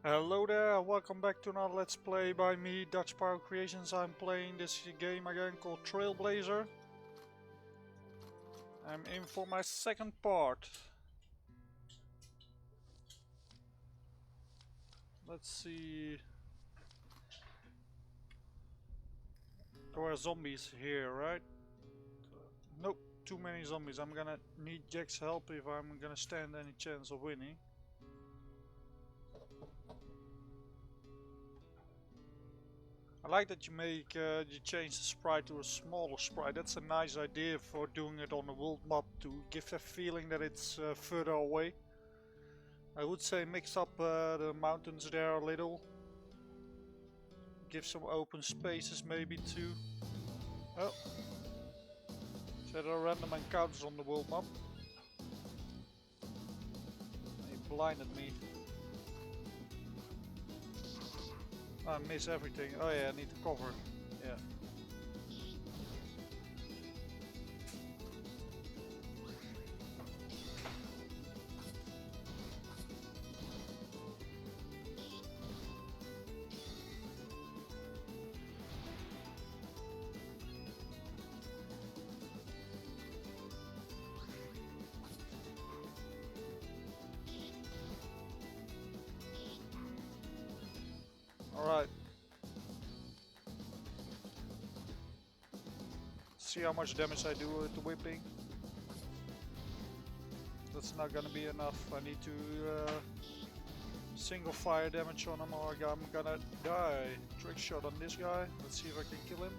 Hello there, welcome back to another Let's Play by me, Dutch Power Creations. I'm playing this game again called Trailblazer. I'm in for my second part. Let's see. There are zombies here, right? Nope, too many zombies. I'm gonna need Jack's help if I'm gonna stand any chance of winning. I like that you change the sprite to a smaller sprite. That's a nice idea for doing it on the world map to give a feeling that it's further away. I would say mix up the mountains there a little. Give some open spaces maybe too. Oh, so there are random encounters on the world map. He blinded me. I miss everything. Oh yeah, I need to cover. Yeah. Alright. See how much damage I do with the whipping. That's not gonna be enough. I need to single fire damage on him or I'm gonna die. Trick shot on this guy. Let's see if I can kill him.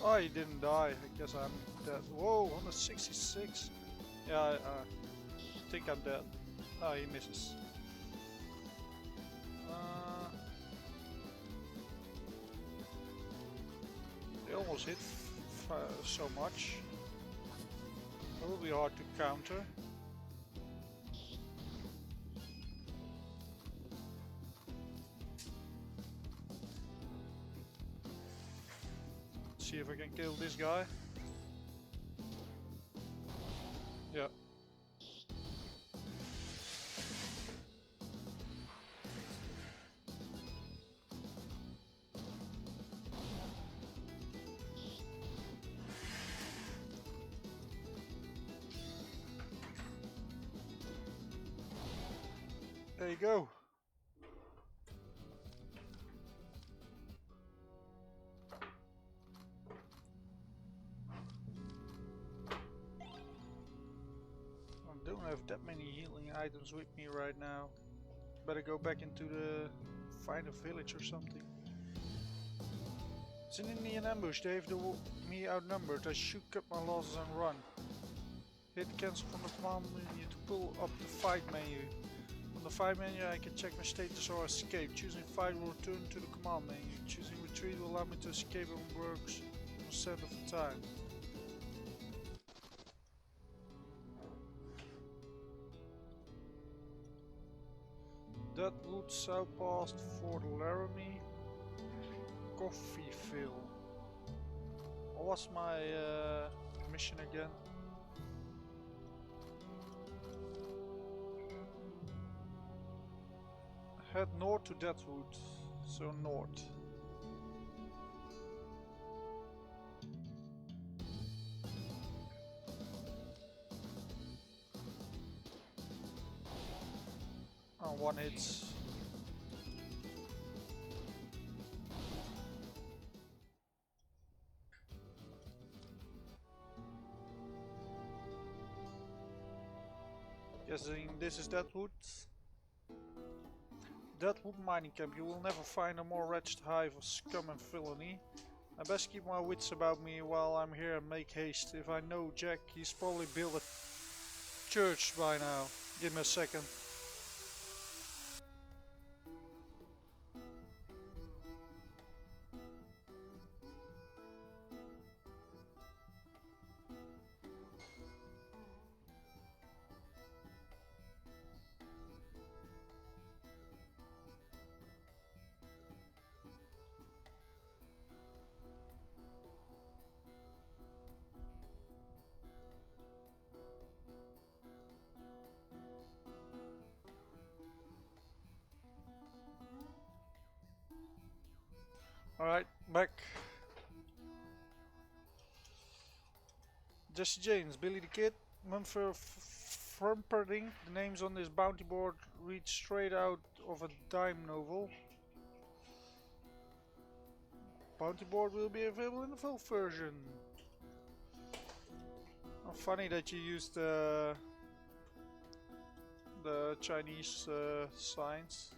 Oh, he didn't die. I guess I'm dead. Whoa, 166. Yeah, I think I'm dead. Oh, he misses. They almost hit so much. It will be hard to counter. See if I can kill this guy. Yeah. There you go. I don't have that many healing items with me right now. Better go back into the find a village or something. It's an Indian ambush. They have me outnumbered. I should cut my losses and run. Hit cancel from the command menu to pull up the fight menu. On the fight menu I can check my status or escape. Choosing fight will return to the command menu. Choosing retreat will allow me to escape and works 1% of the time. Deadwood, South Past, Fort Laramie, Coffeeville. What was my mission again? Head north to Deadwood, so north. One hits. Guessing this is Deadwood. Deadwood mining camp. You will never find a more wretched hive of scum and villainy. I best keep my wits about me while I'm here and make haste. If I know Jack, he's probably built a church by now. Give me a second. Alright, back. Jesse James, Billy the Kid, Mumford Frumperdinck. The names on this bounty board read straight out of a dime novel. Bounty board will be available in the full version. Oh, funny that you used the Chinese signs.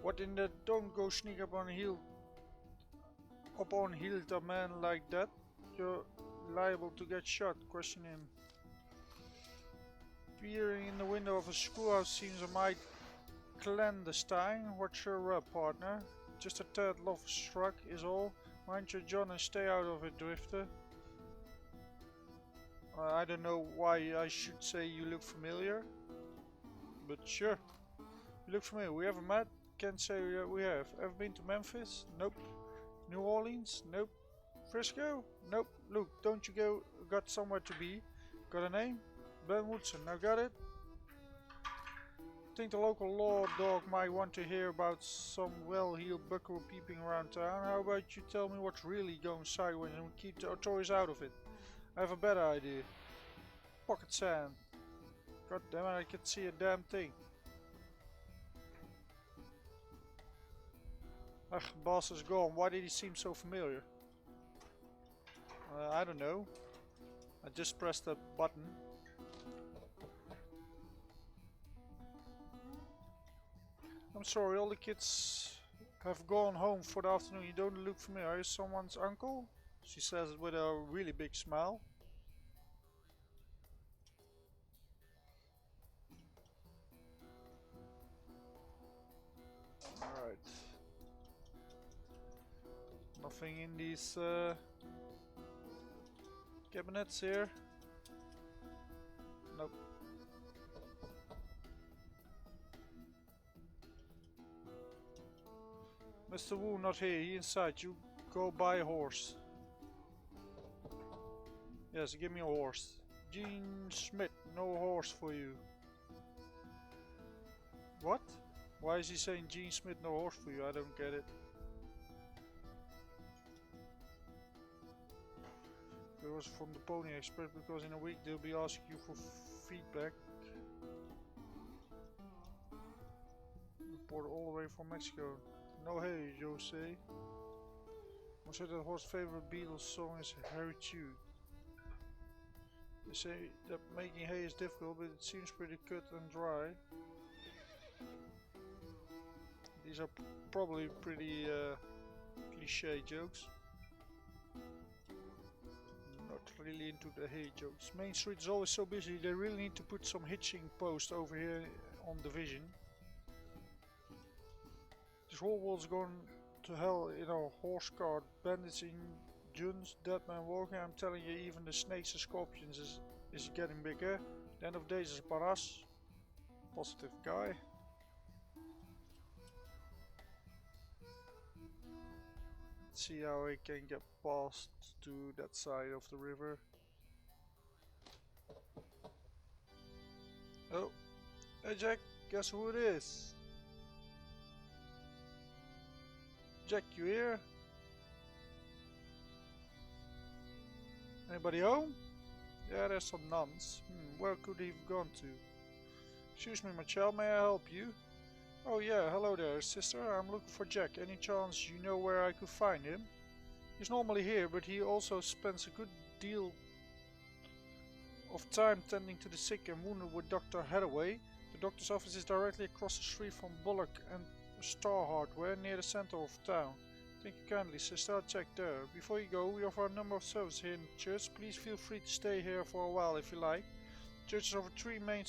What in the don't go sneak up on heel a man like that? You're liable to get shot. Question him. Peering in the window of a schoolhouse seems a mite clandestine. What's your rub, partner? Just a tad love struck is all. Mind your John and stay out of it, Drifter. I don't know why I should say you look familiar, but sure. You look familiar. We ever met? Can't say we have. Ever been to Memphis? Nope. New Orleans? Nope. Frisco? Nope. Look, don't you got somewhere to be? Got a name? Ben Woodson. Now got it? Think the local law dog might want to hear about some well-heeled buckaroo peeping around town. How about you tell me what's really going sideways and we keep the authorities out of it? I have a better idea. Pocket sand. God damn it, I can see a damn thing. Ugh, boss is gone. Why did he seem so familiar? I don't know. I just pressed a button. I'm sorry, all the kids have gone home for the afternoon. You don't look familiar. Are you someone's uncle? She says it with a really big smile. Alright. Nothing in these cabinets here. Nope. Mr. Wu not here, he inside. You go buy a horse. Yes, give me a horse. Gene Schmidt, no horse for you. What? Why is he saying Gene Smith, no horse for you? I don't get it. It was from the Pony Express because in a week they'll be asking you for feedback. Report all the way from Mexico. No hay, Jose. I said that horse's favorite Beatles song is Harry Jude. They say that making hay is difficult, but it seems pretty cut and dry. These are probably pretty cliche jokes. Not really into the hay jokes. Main Street is always so busy, they really need to put some hitching post over here on Division. This whole world's going to hell in a horse cart. Bandits in dunes, dead man walking. I'm telling you, even the snakes and scorpions is getting bigger. The end of days is about us. Positive guy. Let's see how I can get past to that side of the river. Oh, hey Jack, guess who it is? Jack, you here? Anybody home? Yeah, there's some nuns. Where could he have gone to? Excuse me, my child, may I help you? Oh yeah, hello there, sister. I'm looking for Jack. Any chance you know where I could find him? He's normally here, but he also spends a good deal of time tending to the sick and wounded with Dr. Hathaway. The doctor's office is directly across the street from Bullock and Star Hardware near the center of town. Thank you kindly, sister. I'll check there. Before you go, we offer a number of services here in the church. Please feel free to stay here for a while if you like. Church offers three main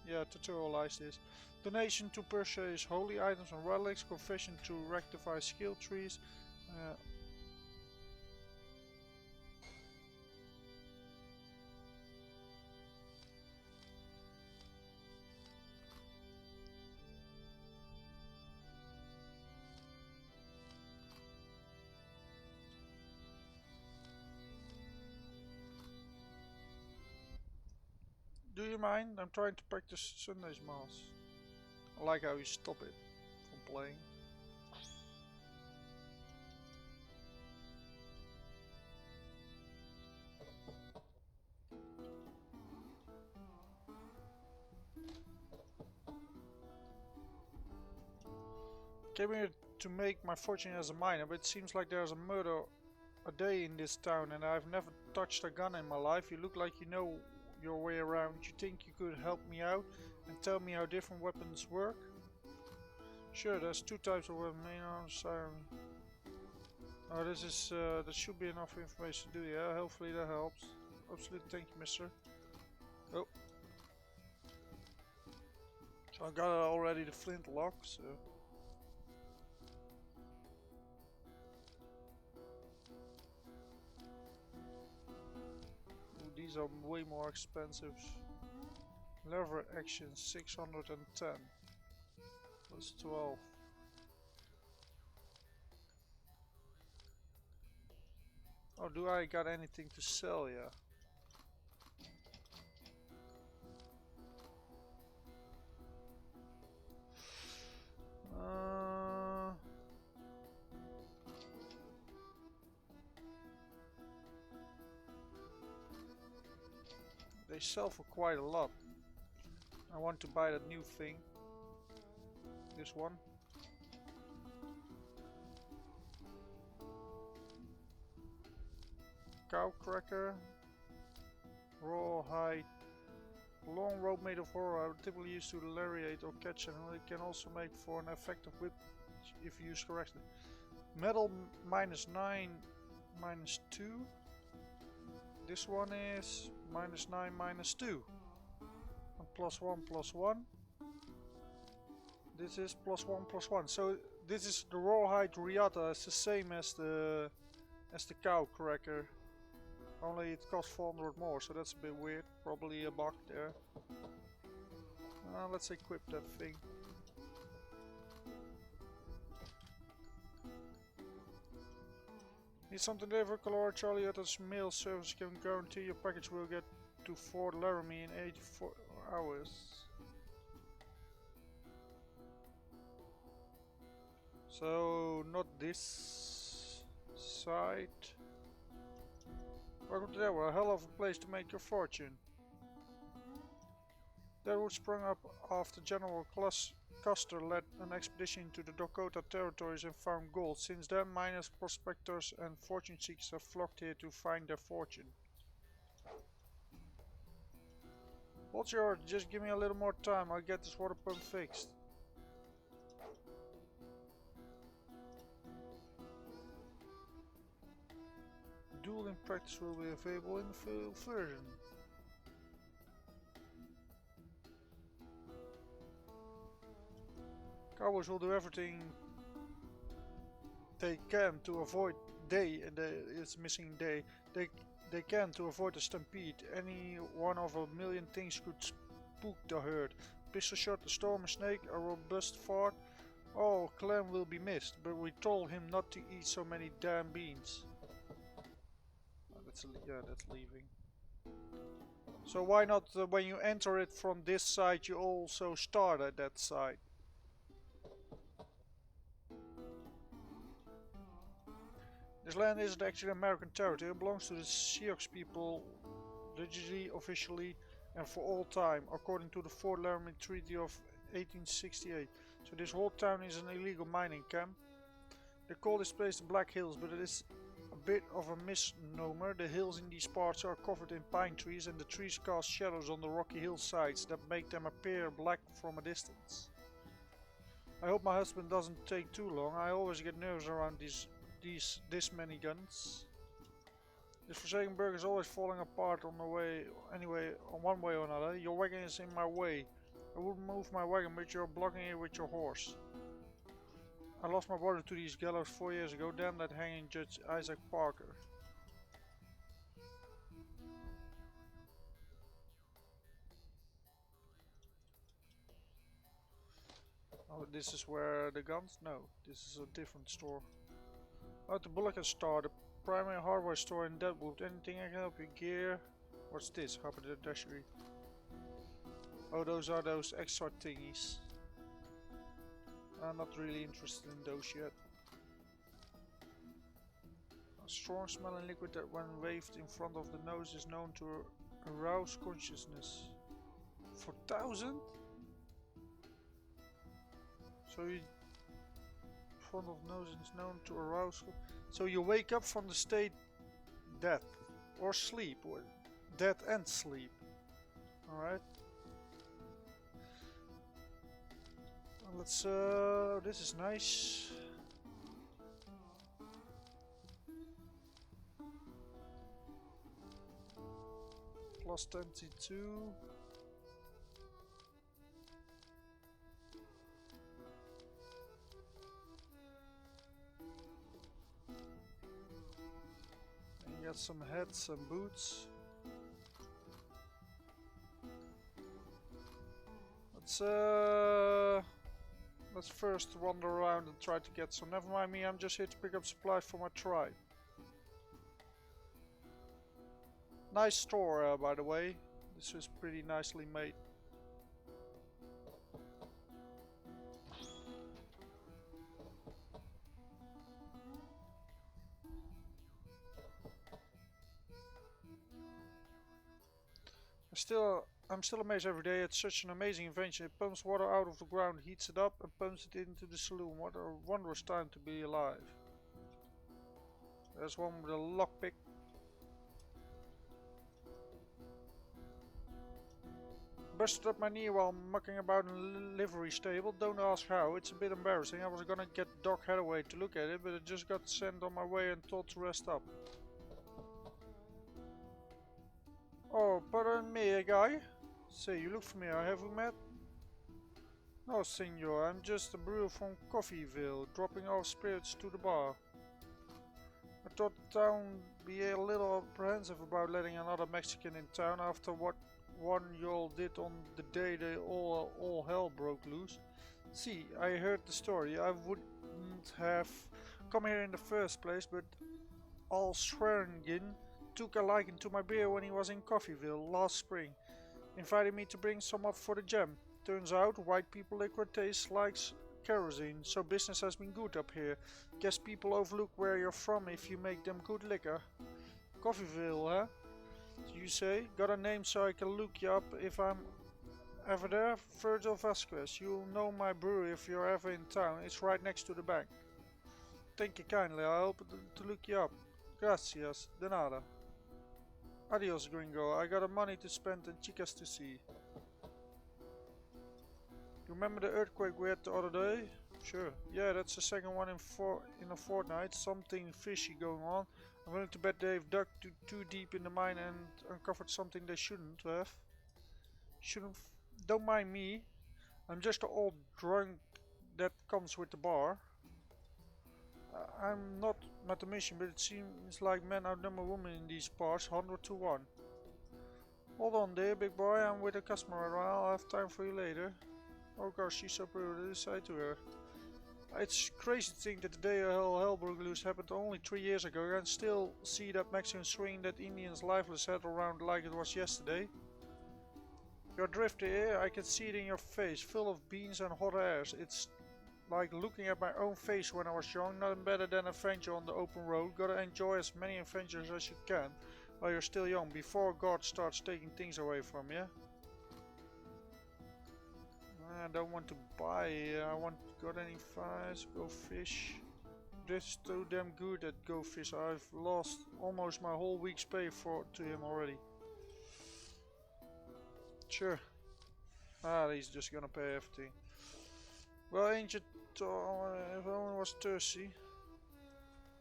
tutorialize this. Donation to purchase holy items and relics, confession to rectify skill trees. Do you mind? I'm trying to practice Sunday's Mass. I like how you stop it from playing. Came here to make my fortune as a miner, but it seems like there's a murder a day in this town and I've never touched a gun in my life. You look like you know your way around. You think you could help me out and tell me how different weapons work? Sure, there's two types of weapons, main arms, siren. Oh, this is, that should be enough information to do, yeah, hopefully that helps. Absolutely, thank you, mister. Oh. So I got already the flintlock, so... Ooh, these are way more expensive. Lever action 610. Plus 12. Oh, do I got anything to sell? Yeah. They sell for quite a lot. I want to buy that new thing. This one. Cow cracker. Raw hide. Long rope made of horror, typically used to lariat or catch, and it can also make for an effective whip if used correctly. Metal -9, -2. This one is -9, -2. And +1, +1. This is +1, +1. So this is the rawhide riata. It's the same as the cow cracker. Only it costs 400 more, so that's a bit weird. Probably a bug there. Let's equip that thing. Need something there for Color Charlie at this mail service can guarantee your package will get to Fort Laramie in 84 hours. So not this side. Welcome to Deadwood, a hell of a place to make your fortune. Deadwood sprung up after General Custer led an expedition into the Dakota territories and found gold. Since then, miners, prospectors and fortune seekers have flocked here to find their fortune. What's your order? Just give me a little more time, I'll get this water pump fixed. Dueling practice will be available in the full version. Cowboys will do everything they can to avoid it's missing day. They can to avoid a stampede. Any one of a million things could spook the herd. Pistol shot, a storm, a snake, a robust fart. Oh, Clem will be missed, but we told him not to eat so many damn beans. That's leaving. So why not when you enter it from this side, you also start at that side? This land isn't actually American territory. It belongs to the Sioux people, legally, officially, and for all time, according to the Fort Laramie Treaty of 1868. So this whole town is an illegal mining camp. They call this place the Black Hills, but it is a bit of a misnomer. The hills in these parts are covered in pine trees, and the trees cast shadows on the rocky hillsides that make them appear black from a distance. I hope my husband doesn't take too long. I always get nervous around this many guns. This forsaken burg is always falling apart on the way, anyway, on one way or another. Your wagon is in my way. I would move my wagon, but you're blocking it with your horse. I lost my brother to these gallows 4 years ago. Damn that hanging Judge Isaac Parker. Oh, this is where the guns? No, this is a different store. Oh, the Bullock and Star, the primary hardware store in Deadwood. Anything I can help you? Gear? What's this? Haberdashery. Oh, those are those extra thingies. I'm not really interested in those yet. A strong smelling liquid that when waved in front of the nose is known to arouse consciousness. For 1,000? So front of nose is known to arouse. So you wake up from the state death or sleep, or death and sleep. Alright. Let's this is nice. Plus 22. And you got some hats and boots. Let's first wander around and try to get some. Never mind me, I'm just here to pick up supplies for my tribe. Nice store, by the way. This is pretty nicely made. I'm still amazed every day. It's such an amazing invention. It pumps water out of the ground, heats it up, and pumps it into the saloon. What a wondrous time to be alive. There's one with a lockpick. Busted up my knee while mucking about in a livery stable. Don't ask how. It's a bit embarrassing. I was gonna get Doc Hathaway to look at it, but I just got sent on my way and told to rest up. Oh, pardon me, guy. Say, you look familiar. Have we met? No, senor. I'm just a brewer from Coffeeville, dropping off spirits to the bar. I thought the town be a little apprehensive about letting another Mexican in town after what one y'all did on the day they all hell broke loose. See, I heard the story. I wouldn't have come here in the first place, but Al Swearingen took a liking to my beer when he was in Coffeeville last spring. Invited me to bring some up for the jam. Turns out white people liquor tastes like kerosene, so business has been good up here. Guess people overlook where you're from if you make them good liquor. Coffeeville, huh? You say? Got a name so I can look you up if I'm ever there? Virgil Vasquez. You'll know my brewery if you're ever in town. It's right next to the bank. Thank you kindly. I hope to look you up. Gracias. De nada. Adios, gringo. I got money to spend and chicas to see. You remember the earthquake we had the other day? Sure. Yeah, that's the second one in a fortnight. Something fishy going on. I'm willing to bet they've dug too deep in the mine and uncovered something they shouldn't have. Don't mind me. I'm just an old drunk that comes with the bar. I'm not mathematician, but it seems like men outnumber women in these parts 100 to 1. Hold on there, big boy. I'm with a customer right now. I'll have time for you later. Oh gosh, she's so pretty. Say to her. It's crazy to think that the day hell broke loose happened only 3 years ago. I can still see that Mexican swing that Indian's lifeless head around like it was yesterday. You're drifty here. I can see it in your face, full of beans and hot airs. It's like looking at my own face when I was young. Nothing better than an adventure on the open road. Gotta enjoy as many adventures as you can while you're still young, before God starts taking things away from you. I don't want to buy. I want got any fires? Go fish. This is too damn good at go fish. I've lost almost my whole week's pay to him already. Sure. He's just gonna pay everything. Well, ain't you if I only was thirsty.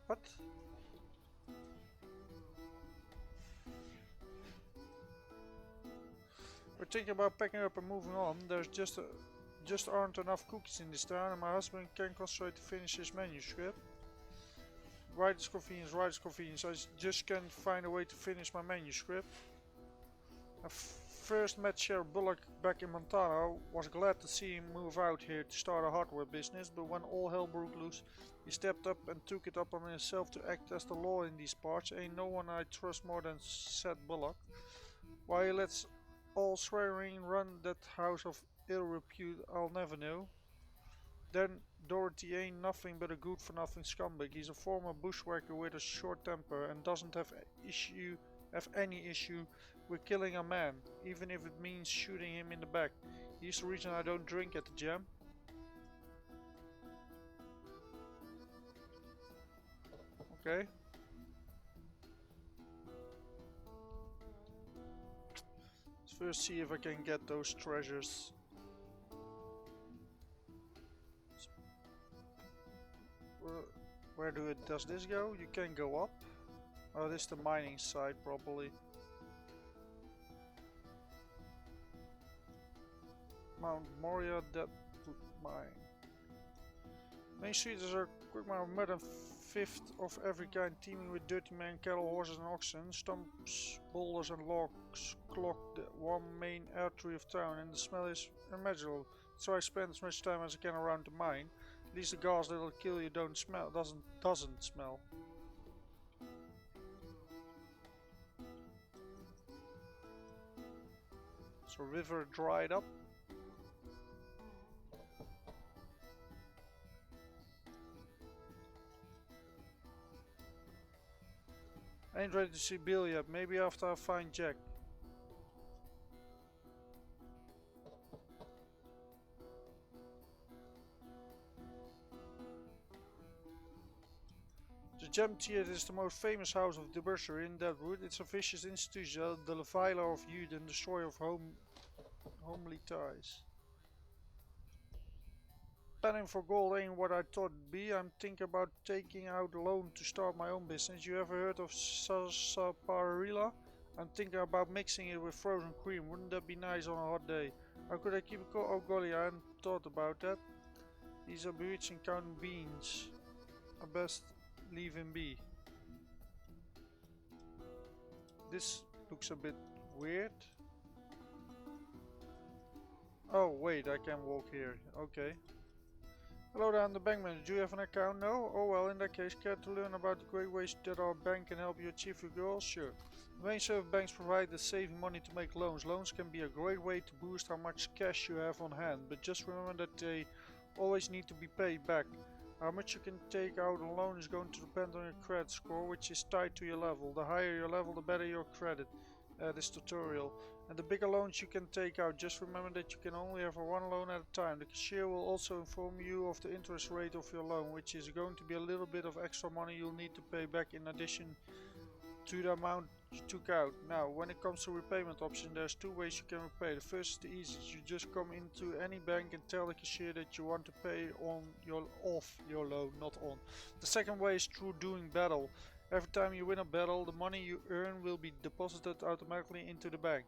What? We're thinking about packing up and moving on. There's just aren't enough cookies in this town, and my husband can't concentrate to finish his manuscript. Writer's convenience. I just can't find a way to finish my manuscript. I first met Sheriff Bullock back in Montana. I was glad to see him move out here to start a hardware business, but when all hell broke loose, he stepped up and took it up on himself to act as the law in these parts. Ain't no one I trust more than said Bullock. Why he lets all swearing run that house of ill repute, I'll never know. Then Dorothy ain't nothing but a good-for-nothing scumbag. He's a former bushwhacker with a short temper and doesn't have any issue with killing a man, even if it means shooting him in the back. He's the reason I don't drink at the jam. Okay. Let's first see if I can get those treasures. Where does this go? You can go up. Oh, this is the mining site probably. Mount Moria, that mine. Main street is a quick mile of mud and fifth of every kind, teeming with dirty men, cattle, horses and oxen. Stumps, boulders and logs clog the one main artery of town, and the smell is unimaginable. So I spend as much time as I can around the mine. At least the gas that'll kill you doesn't smell. So river dried up. I ain't ready to see Bill yet, maybe after I find Jack. The Gem Theatre is the most famous house of debauchery in Deadwood. It's a vicious institution, the leveler of youth and destroyer of homely ties. Planning for gold ain't what I thought it'd be. I'm thinking about taking out a loan to start my own business. You ever heard of sarsaparilla? I'm thinking about mixing it with frozen cream. Wouldn't that be nice on a hot day? How could I keep it cold? Oh golly, I hadn't thought about that. These are bewitching counting beans. I best leave him be. This looks a bit weird. Oh wait, I can walk here. Okay. Hello there, I'm the bank manager. Do you have an account? No? Oh well, in that case, care to learn about the great ways that our bank can help you achieve your goals? Sure. The main service banks provide the saving money to make loans. Loans can be a great way to boost how much cash you have on hand, but just remember that they always need to be paid back. How much you can take out on loan is going to depend on your credit score, which is tied to your level. The higher your level, the better your credit. This tutorial. And the bigger loans you can take out, just remember that you can only have one loan at a time. The cashier will also inform you of the interest rate of your loan, which is going to be a little bit of extra money you'll need to pay back in addition to the amount you took out. Now, when it comes to repayment option, there's two ways you can repay. The first is the easiest. You just come into any bank and tell the cashier that you want to pay off your loan, not on. The second way is through doing battle. Every time you win a battle, the money you earn will be deposited automatically into the bank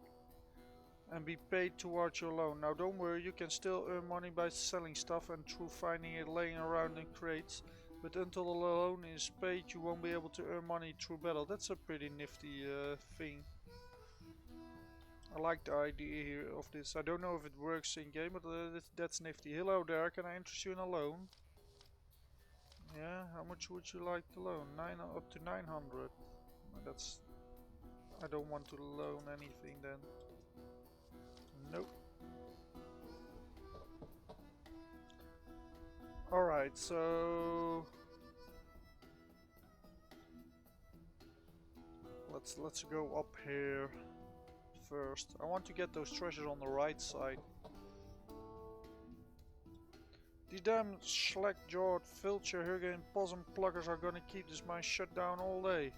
and be paid towards your loan. Now don't worry, you can still earn money by selling stuff and through finding it laying around in crates, but until the loan is paid you won't be able to earn money through battle. That's a pretty nifty thing. I like the idea here of this. I don't know if it works in game, but that's nifty. Hello there, can I interest you in a loan? Yeah, how much would you like to loan? Up to 900. That's... I don't want to loan anything then. Nope. Alright, so... Let's go up here first. I want to get those treasures on the right side. These damn slack-jawed, vulture-hugging possum pluckers are gonna keep this mine shut down all day.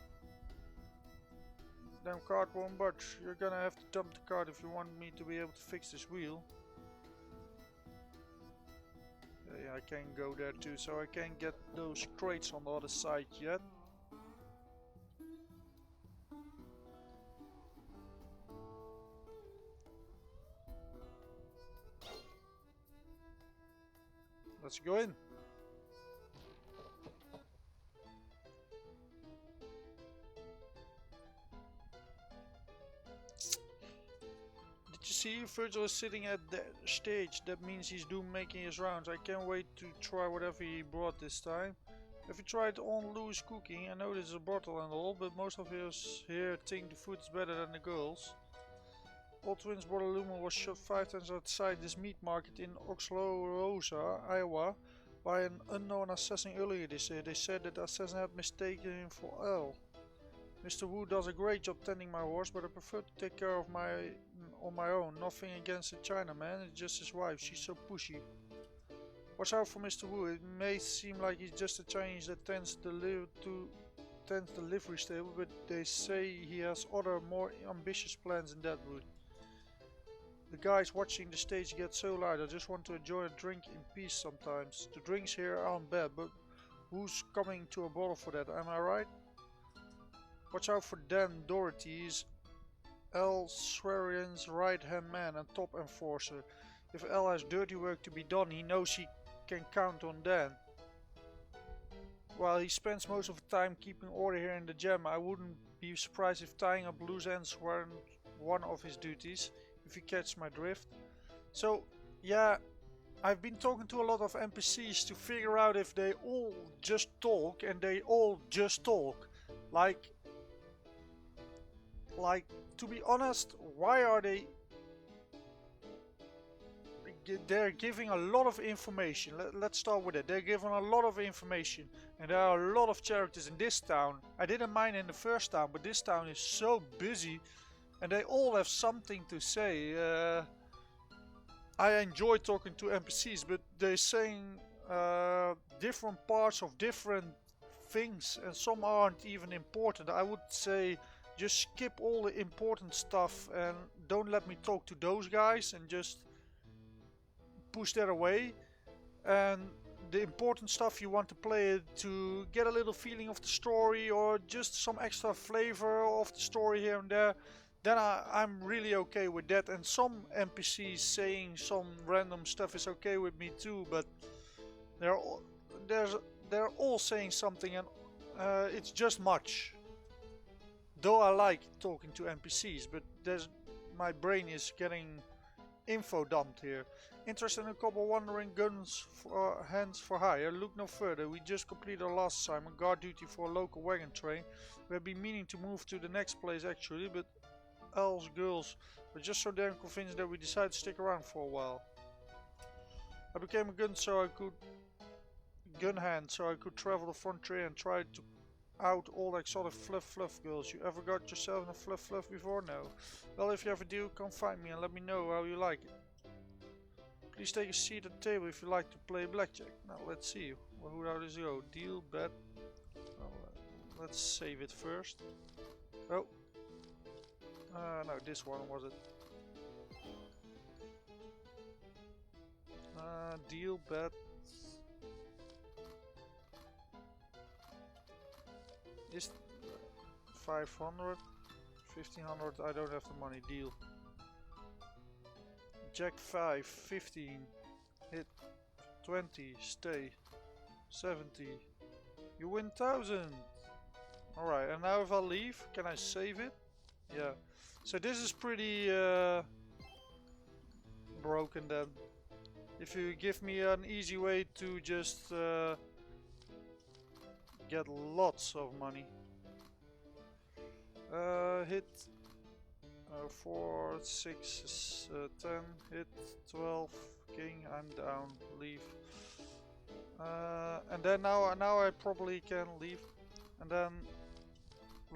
Damn cart won't budge. You're gonna have to dump the cart if you want me to be able to fix this wheel. Yeah, I can go there too, so I can't get those crates on the other side yet. Let's go in. Did you see? Virgil is sitting at the stage. That means he's doing making his rounds. I can't wait to try whatever he brought this time. Have you tried on loose cooking? I know this is a bottle and all, but most of us here think the food is better than the girls. Old Twins brother Lumen was shot 5 times outside this meat market in Oxlorosa, Iowa, by an unknown assassin earlier this year. They said that the assassin had mistaken him for Earl. Mr. Wu does a great job tending my horse, but I prefer to take care of on my own. Nothing against the Chinaman, it's just his wife. She's so pushy. Watch out for Mr. Wu. It may seem like he's just a Chinese that tends to live to attends the livery stable, but they say he has other more ambitious plans in that route. The guys watching the stage get so loud, I just want to enjoy a drink in peace sometimes. The drinks here aren't bad, but who's coming to a bottle for that, am I right? Watch out for Dan Doherty, he's Al Swearian's right-hand man and top enforcer. If Al has dirty work to be done, he knows he can count on Dan. While he spends most of the time keeping order here in the gem, I wouldn't be surprised if tying up loose ends weren't one of his duties, if you catch my drift. So, yeah, I've been talking to a lot of NPCs to figure out if they all just talk, and they all just talk. Like, to be honest, why are they... They're giving a lot of information. Let's start with it. They're giving a lot of information, and there are a lot of characters in this town. I didn't mind in the first town, but this town is so busy, and they all have something to say. I enjoy talking to NPCs, but they're saying different parts of different things, and some aren't even important. I would say just skip all the important stuff and don't let me talk to those guys, and just push that away. And the important stuff, you want to play it to get a little feeling of the story, or just some extra flavor of the story here and there, then I'm really okay with that. And some NPCs saying some random stuff is okay with me too, but they're all saying something, and it's just much. Though I like talking to NPCs, but my brain is getting info dumped here. Interested in a couple wandering guns for hands for hire? Look no further. We just completed our last assignment, guard duty for a local wagon train. We have been meaning to move to the next place actually, but Al's girls were just so damn convinced that we decided to stick around for a while. I became a gun hand so I could travel the frontier and try to out all exotic fluff girls. You ever got yourself in a fluff before? No. Well, if you ever do, come find me and let me know how you like it. Please take a seat at the table if you like to play blackjack. Now let's see. Well, how does it go? Deal, bet. Well, let's save it first. Oh. No, this one was it. Deal, bet. Is 500, 1500, I don't have the money, deal. Jack 5, 15, hit, 20, stay, 70, you win 1000. Alright, and now if I leave, can I save it? Yeah, so this is pretty broken then. If you give me an easy way to just get lots of money. Hit 4, 6, 10, hit 12, king, I'm down, leave. And then now I probably can leave. And then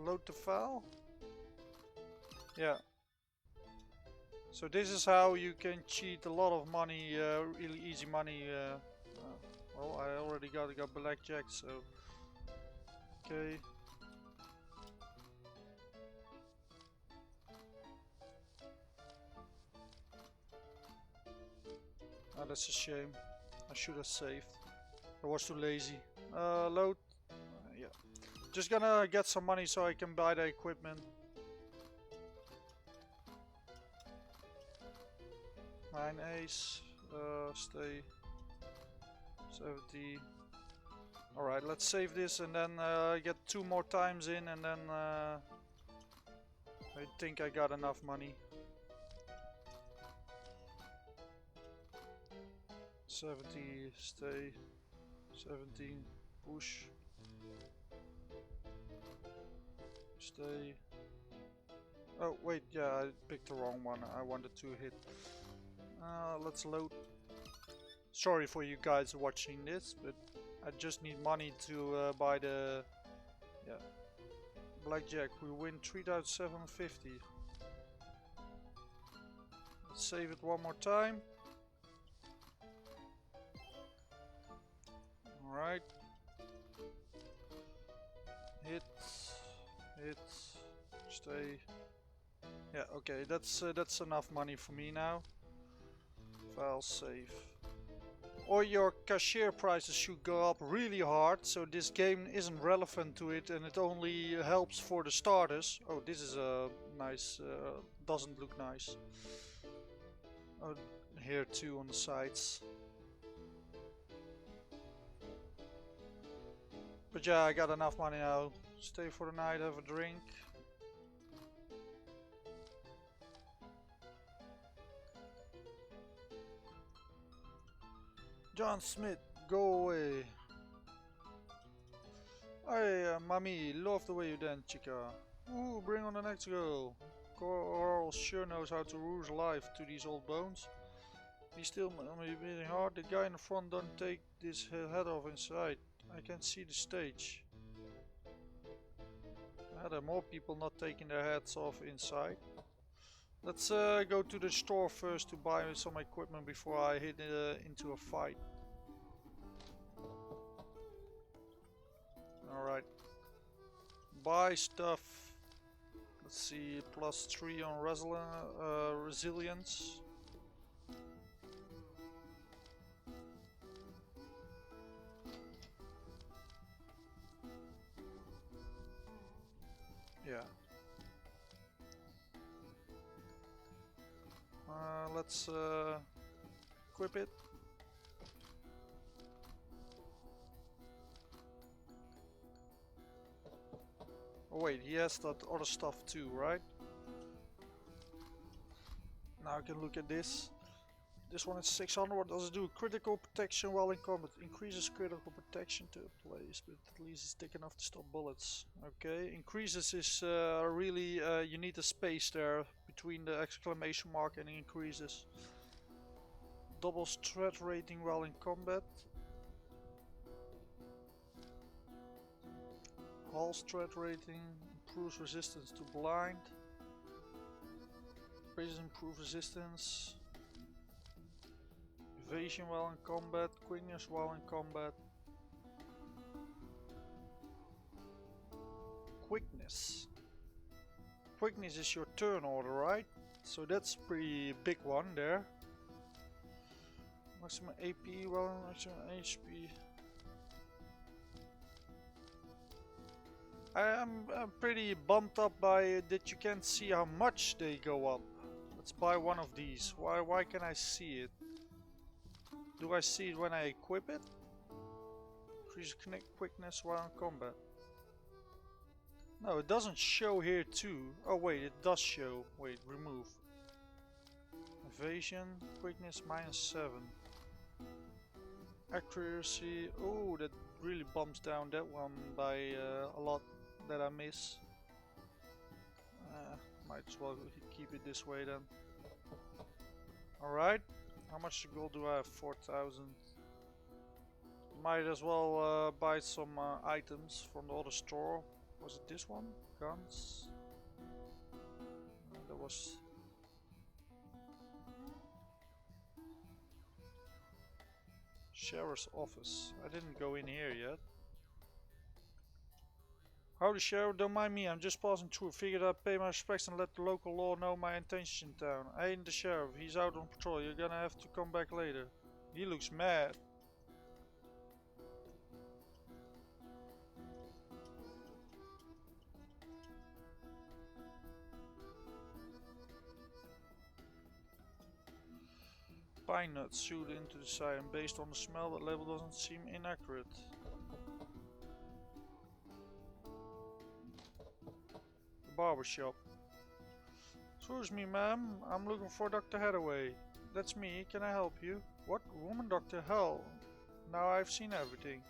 load the file. Yeah. So this is how you can cheat a lot of money, really easy money. Well, I already got blackjack, so... Okay. Oh, that's a shame. I should have saved. I was too lazy. Load. Yeah. Just gonna get some money so I can buy the equipment. 9 ace. Stay. 70. Alright, let's save this and then get 2 more times in, and then I think I got enough money. 70, stay, 17, push, stay. Oh wait, yeah, I picked the wrong one, I wanted to hit. Let's load. Sorry for you guys watching this, but I just need money to buy the blackjack. We win 3,750. Let's save it one more time. Alright. Hit. Hit. Stay. Yeah, okay, that's enough money for me now. File save. Or your cashier prices should go up really hard, so this game isn't relevant to it and it only helps for the starters. Oh, this is a nice, doesn't look nice. Oh, here too on the sides. But yeah, I got enough money now. Stay for the night, have a drink. John Smith, go away. Hey, mommy, love the way you dance, chica. Ooh, bring on the next girl. Carl sure knows how to ruse life to these old bones. Be still, mommy, beating hard. The guy in the front don't take this head off inside. I can see the stage. There are more people not taking their heads off inside. Let's go to the store first to buy some equipment before I hit into a fight. Alright. Buy stuff. Let's see, +3 on resilience. Yeah. Let's equip it. Oh wait, he has that other stuff too, right? Now I can look at this. This one is 600. What does it do? Critical protection while in combat. Increases critical protection to a place, but at least it's thick enough to stop bullets. Okay. Increases is really, you need a space there between the exclamation mark and increases. Doubles threat rating while in combat. Halves threat rating. Improves resistance to blind. Raises improved resistance. Evasion while in combat, quickness while in combat. Quickness. Quickness is your turn order, right? So that's a pretty big one there. Maximum AP, well, maximum HP. I'm pretty bumped up by that you can't see how much they go up. Let's buy one of these. Why can I see it? Do I see it when I equip it? Increase quickness while in combat. No, it doesn't show here too. Oh wait, it does show. Wait, remove. Evasion, quickness -7. Accuracy, oh that really bumps down that one by a lot that I miss. Might as well keep it this way then. Alright. How much gold do I have? 4,000. Might as well buy some items from the other store. Was it this one? Guns? That was... Sheriff's office. I didn't go in here yet. Howdy Sheriff, don't mind me, I'm just passing through. Figured I'd pay my respects and let the local law know my intentions in town. I ain't the sheriff, he's out on patrol, you're gonna have to come back later. He looks mad. Pine nuts shoot into the sign. Based on the smell, that label doesn't seem inaccurate. Barber shop. Excuse me, ma'am. I'm looking for Dr. Hathaway. That's me. Can I help you? What? Woman, Dr. Hell. Now I've seen everything.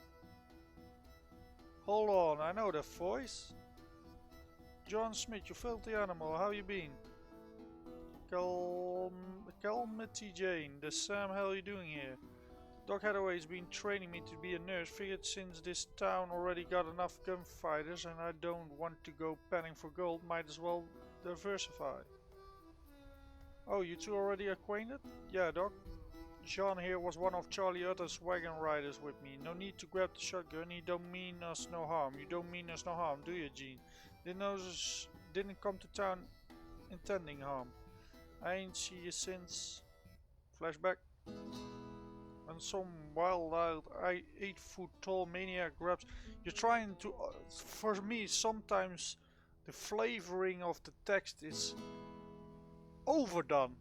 Hold on. I know that voice. John Smith, you filthy animal. How you been? Calmity Jane. The Sam hell you doing here? Doc Hathaway's been training me to be a nurse. Figured since this town already got enough gunfighters and I don't want to go panning for gold, might as well diversify. Oh, you two already acquainted? Yeah, Doc. John here was one of Charlie Utter's wagon riders with me. No need to grab the shotgun, he don't mean us no harm. You don't mean us no harm, do you, Gene? Didn't come to town intending harm. I ain't see you since. Flashback. When some wild-eyed, 8-foot tall maniac grabs. You're trying to. For me, sometimes the flavoring of the text is overdone.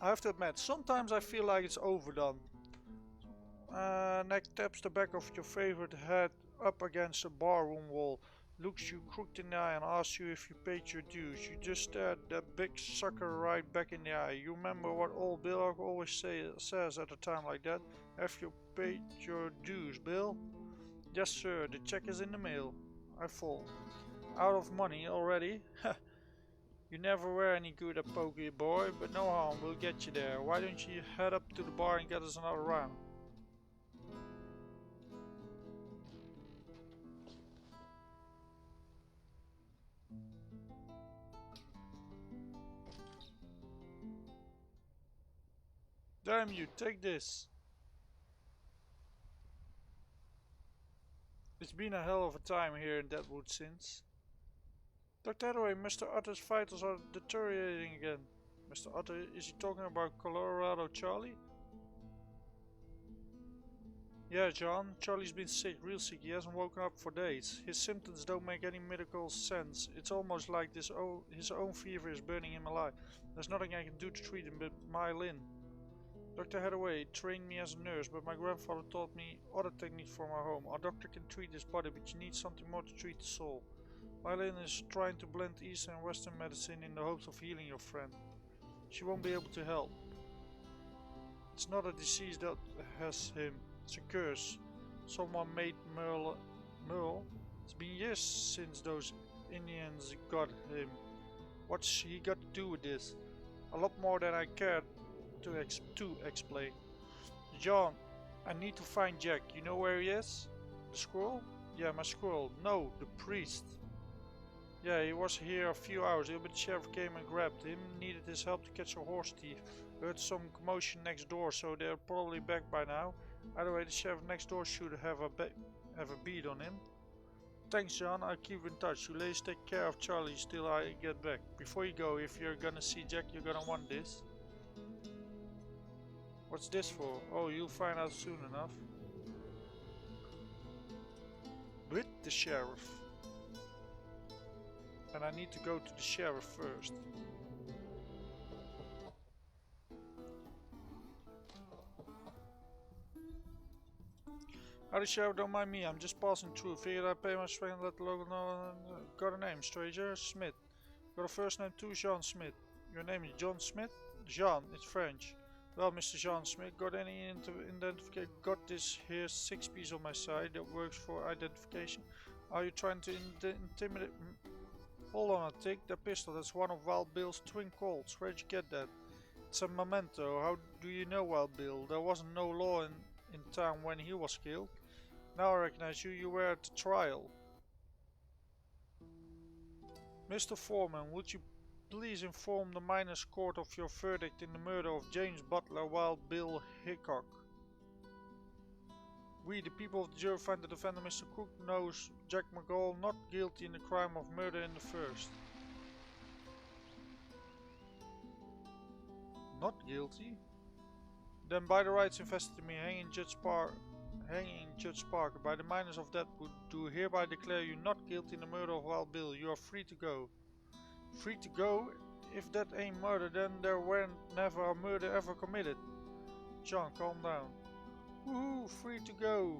I have to admit, sometimes I feel like it's overdone. Neck taps the back of your favorite head up against a barroom wall, looks you crooked in the eye and asks you if you paid your dues. You just stare at that big sucker right back in the eye. You remember what old Bill always says at a time like that? Have you paid your dues, Bill? Yes, sir, the check is in the mail. I fall. Out of money already? You never were any good at poker, boy, but no harm, we'll get you there. Why don't you head up to the bar and get us another round? Damn you, take this. It's been a hell of a time here in Deadwood since. Dr. Hathaway, Mr. Utter's vitals are deteriorating again. Mr. Utter, is he talking about Colorado Charlie? Yeah, John, Charlie's been sick, real sick. He hasn't woken up for days. His symptoms don't make any medical sense. It's almost like his own fever is burning him alive. There's nothing I can do to treat him but myelin. Dr. Hathaway trained me as a nurse, but my grandfather taught me other techniques from our home. Our doctor can treat his body, but you need something more to treat the soul. Myelin is trying to blend Eastern and Western medicine in the hopes of healing your friend. She won't be able to help. It's not a disease that has him. It's a curse. Someone made Merle. It's been years since those Indians got him. What's he got to do with this? A lot more than I cared to explain. John, I need to find Jack. You know where he is? The squirrel? Yeah, my squirrel. No, the priest. Yeah, he was here a few hours ago, but the sheriff came and grabbed him. Needed his help to catch a horse thief. Heard some commotion next door, so they're probably back by now. Either way, the sheriff next door should have a beat on him. Thanks, John. I'll keep in touch. You ladies take care of Charlie till I get back. Before you go, if you're gonna see Jack, you're gonna want this. What's this for? Oh, you'll find out soon enough. With the sheriff. And I need to go to the sheriff first. Howdy, sheriff, don't mind me. I'm just passing through. Figured I'd pay my respect and let the local know. Got a name, stranger? Smith. Got a first name too, Jean Smith. Your name is John Smith? Jean, it's French. Well, Mr. Jean Smith, got any identification? Got this here 6-piece on my side that works for identification. Are you trying to intimidate? Hold on a tick. That pistol, that's one of Wild Bill's twin Colts. Where'd you get that? It's a memento. How do you know Wild Bill? There wasn't no law in town when he was killed. Now I recognize you. You were at the trial. Mr. Foreman, would you please inform the miners' court of your verdict in the murder of James Butler, Wild Bill Hickok? We, the people of the jury, find the defendant, Mr. Cook, knows Jack McGall not guilty in the crime of murder in the first. Not guilty? Then by the rights invested in me, hanging Judge Parker, by the miners of Deadwood, do hereby declare you not guilty in the murder of Wild Bill. You are free to go. Free to go? If that ain't murder, then there weren't never a murder ever committed. John, calm down. Woohoo, free to go.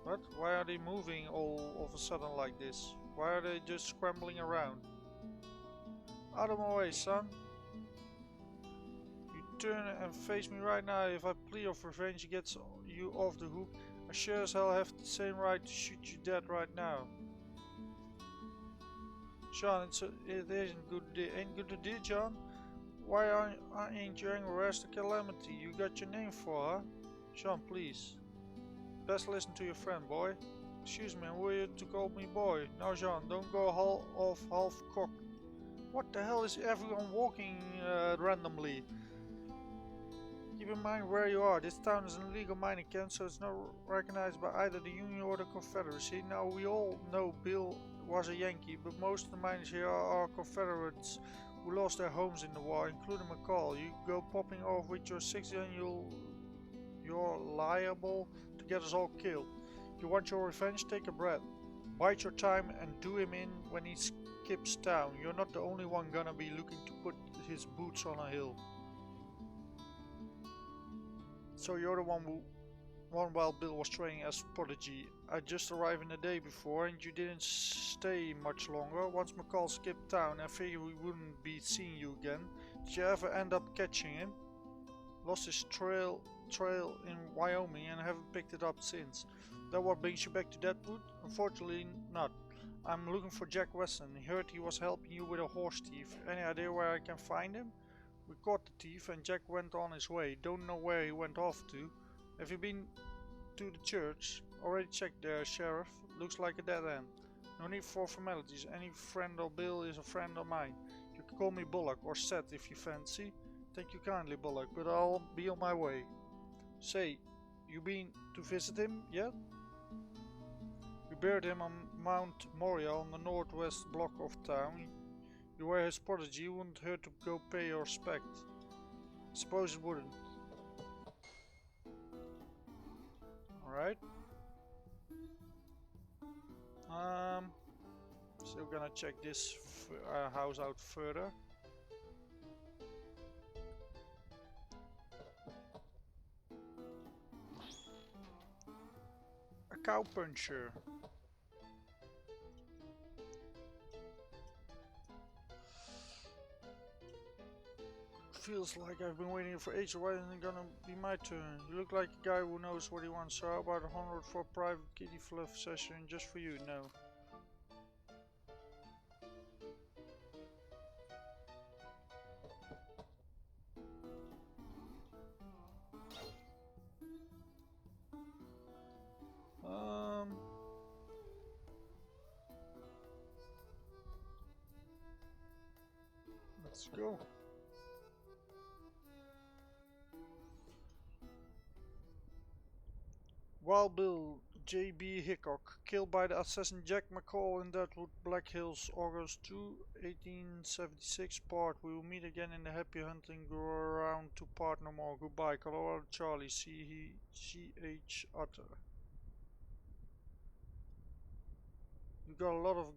What? Why are they moving all of a sudden like this? Why are they just scrambling around? Out of my way, son. You turn and face me right now. If I plea of revenge gets you off the hook, I sure as hell have the same right to shoot you dead right now. John, it ain't good to do, John. Why ain't you angry? Where's the calamity you got your name for, huh? Sean, please. Best listen to your friend, boy. Excuse me, who are you to call me boy? Now, Jean, don't go off half-cocked. What the hell is everyone walking randomly? Keep in mind where you are. This town is an illegal mining camp, so it's not recognized by either the Union or the Confederacy. Now, we all know Bill was a Yankee, but most of the miners here are Confederates who lost their homes in the war, including McCall. You go popping off with your 60 and you're liable to get us all killed. You want your revenge? Take a breath. Bide your time and do him in when he skips town. You're not the only one gonna be looking to put his boots on a hill. So you're the one while Bill was training as prodigy. I just arrived in the day before and you didn't stay much longer. Once McCall skipped town, I figured we wouldn't be seeing you again. Did you ever end up catching him? Lost his trail in Wyoming and haven't picked it up since. That what brings you back to Deadwood? Unfortunately not. I'm looking for Jack Weston. He heard he was helping you with a horse thief. Any idea where I can find him? We caught the thief and Jack went on his way. Don't know where he went off to. Have you been to the church? Already checked there, Sheriff. Looks like a dead end. No need for formalities. Any friend of Bill is a friend of mine. You can call me Bullock or Seth if you fancy. Thank you kindly, Bullock, but I'll be on my way. Say, you been to visit him yet? We buried him on Mount Moria on the northwest block of town. You were his prodigy, wouldn't hurt to go pay your respect. Suppose it wouldn't. Alright. Still gonna check this house out further. A cow puncher. Feels like I've been waiting for ages. Why isn't it gonna be my turn? You look like a guy who knows what he wants. So how about 100 for a private kitty fluff session just for you? No. Let's go. Wild Bill J.B. Hickok, killed by the assassin Jack McCall in Deadwood, Black Hills, August 2, 1876. Part. We will meet again in the happy hunting ground to part no more. Goodbye, Colorado Charlie, C.H. Utter. You got a lot of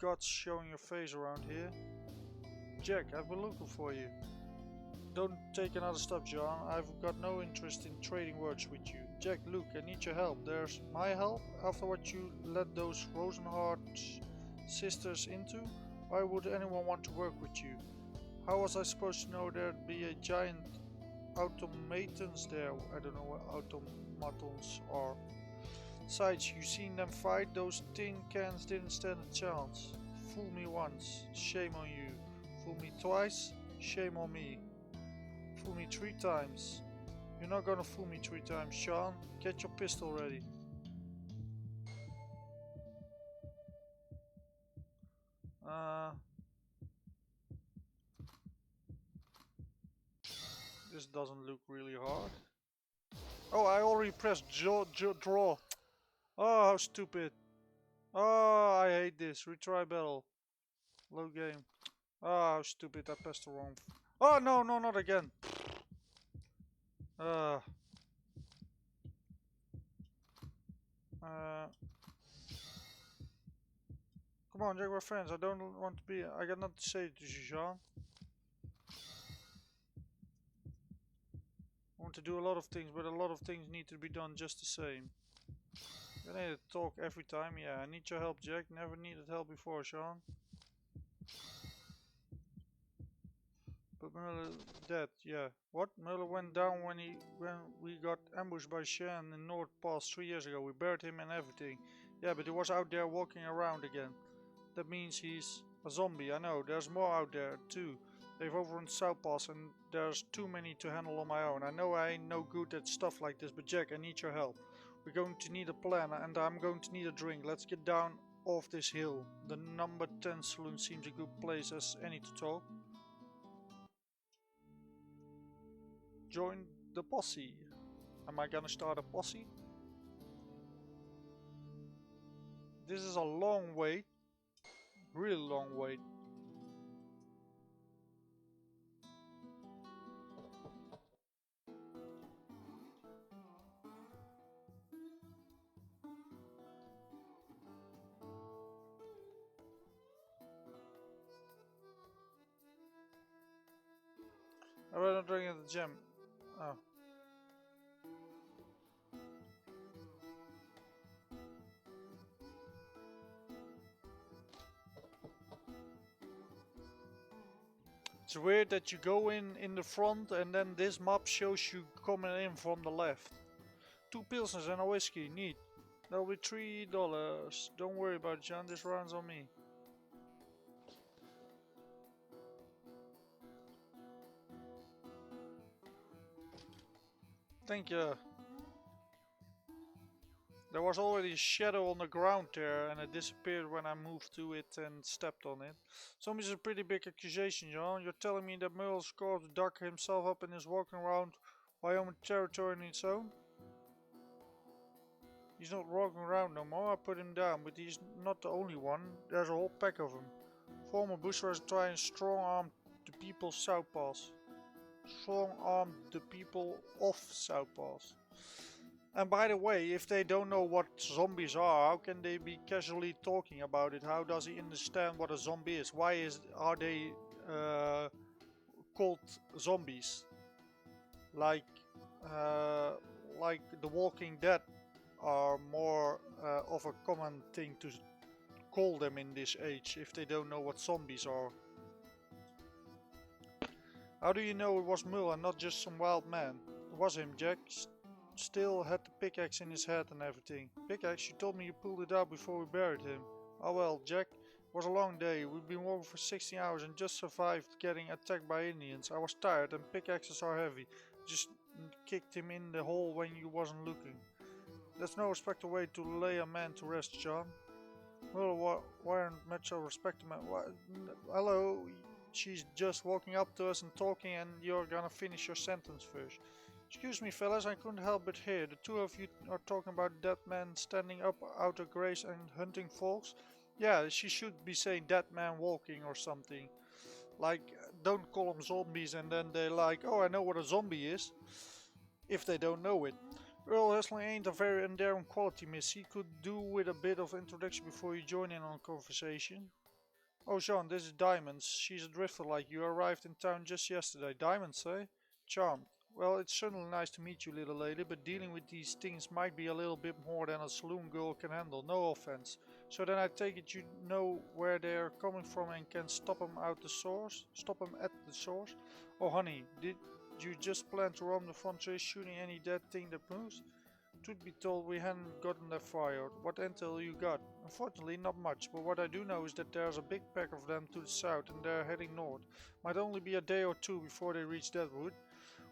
guts showing your face around here. Jack, I've been looking for you. Don't take another step, John. I've got no interest in trading words with you. Jack, look, I need your help. There's my help? After what you let those Rosenhart sisters into? Why would anyone want to work with you? How was I supposed to know there'd be a giant automatons there? I don't know what automatons are. Besides, you seen them fight? Those tin cans didn't stand a chance. Fool me once, shame on you. Fool me twice, shame on me. Fool me 3 times. You're not gonna fool me 3 times, Sean. Get your pistol ready. This doesn't look really hard. Oh, I already pressed draw. Oh, how stupid. Oh, I hate this. Retry battle. Low game. Oh, how stupid. I pressed the wrong. Oh, no, not again. Come on, Jack, we're friends. I don't want to be. I got nothing to say to you, Jean. I want to do a lot of things, but a lot of things need to be done just the same. You need to talk every time. Yeah, I need your help, Jack. Never needed help before, Sean. But Miller dead, yeah. What? Miller went down when we got ambushed by Shan in North Pass 3 years ago. We buried him and everything. Yeah, but he was out there walking around again. That means he's a zombie, I know. There's more out there too. They've overrun South Pass and there's too many to handle on my own. I know I ain't no good at stuff like this, but Jack, I need your help. We're going to need a plan and I'm going to need a drink. Let's get down off this hill. The number 10 saloon seems a good place as any to talk. Join the posse. Am I gonna start a posse? This is a long wait. Really long wait. I'd rather drink at the gym. Oh. It's weird that you go in the front and then this map shows you coming in from the left. 2 pilsners and a whiskey, neat. That'll be $3. Don't worry about it, John, this round's on me. Thank you. There was already a shadow on the ground there and it disappeared when I moved to it and stepped on it. Zombies is a pretty big accusation, John. You're telling me that Merle's corpse dug himself up and is walking around Wyoming territory on its own? He's not walking around no more, I put him down, but he's not the only one. There's a whole pack of them. Former bushrangers try and strong-arm the people southpaws. Strong-arm the people of southpaws. And by the way, if they don't know what zombies are, how can they be casually talking about it? How does he understand what a zombie is? Why are they called zombies? Like The Walking Dead are more of a common thing to call them in this age if they don't know what zombies are. How do you know it was Mull and not just some wild man? It was him, Jack. Still had the pickaxe in his head and everything. Pickaxe? You told me you pulled it out before we buried him. Oh well, Jack. It was a long day. We've been walking for 16 hours and just survived getting attacked by Indians. I was tired and pickaxes are heavy. Just kicked him in the hole when you wasn't looking. There's no respectable way to lay a man to rest, John. Well, why aren't much of respect to man? Hello, she's just walking up to us and talking and you're gonna finish your sentence first. Excuse me, fellas, I couldn't help but hear. The two of you are talking about that man standing up out of grace and hunting folks. Yeah, she should be saying that man walking or something. Like, don't call them zombies and then they're like, oh, I know what a zombie is. If they don't know it. Earl Hustling ain't a very endearing quality, miss. He could do with a bit of introduction before you join in on a conversation. Oh, Jean, this is Diamonds. She's a drifter like you. Arrived in town just yesterday. Diamonds, eh? Charmed. Well, it's certainly nice to meet you, little lady, but dealing with these things might be a little bit more than a saloon girl can handle. No offense. So then I take it you know where they're coming from and can stop them at the source? Oh, honey, did you just plan to roam the frontier shooting any dead thing that moves? Truth be told, we hadn't gotten that far yet. What intel you got? Unfortunately, not much, but what I do know is that there's a big pack of them to the south and they're heading north. Might only be a day or two before they reach Deadwood.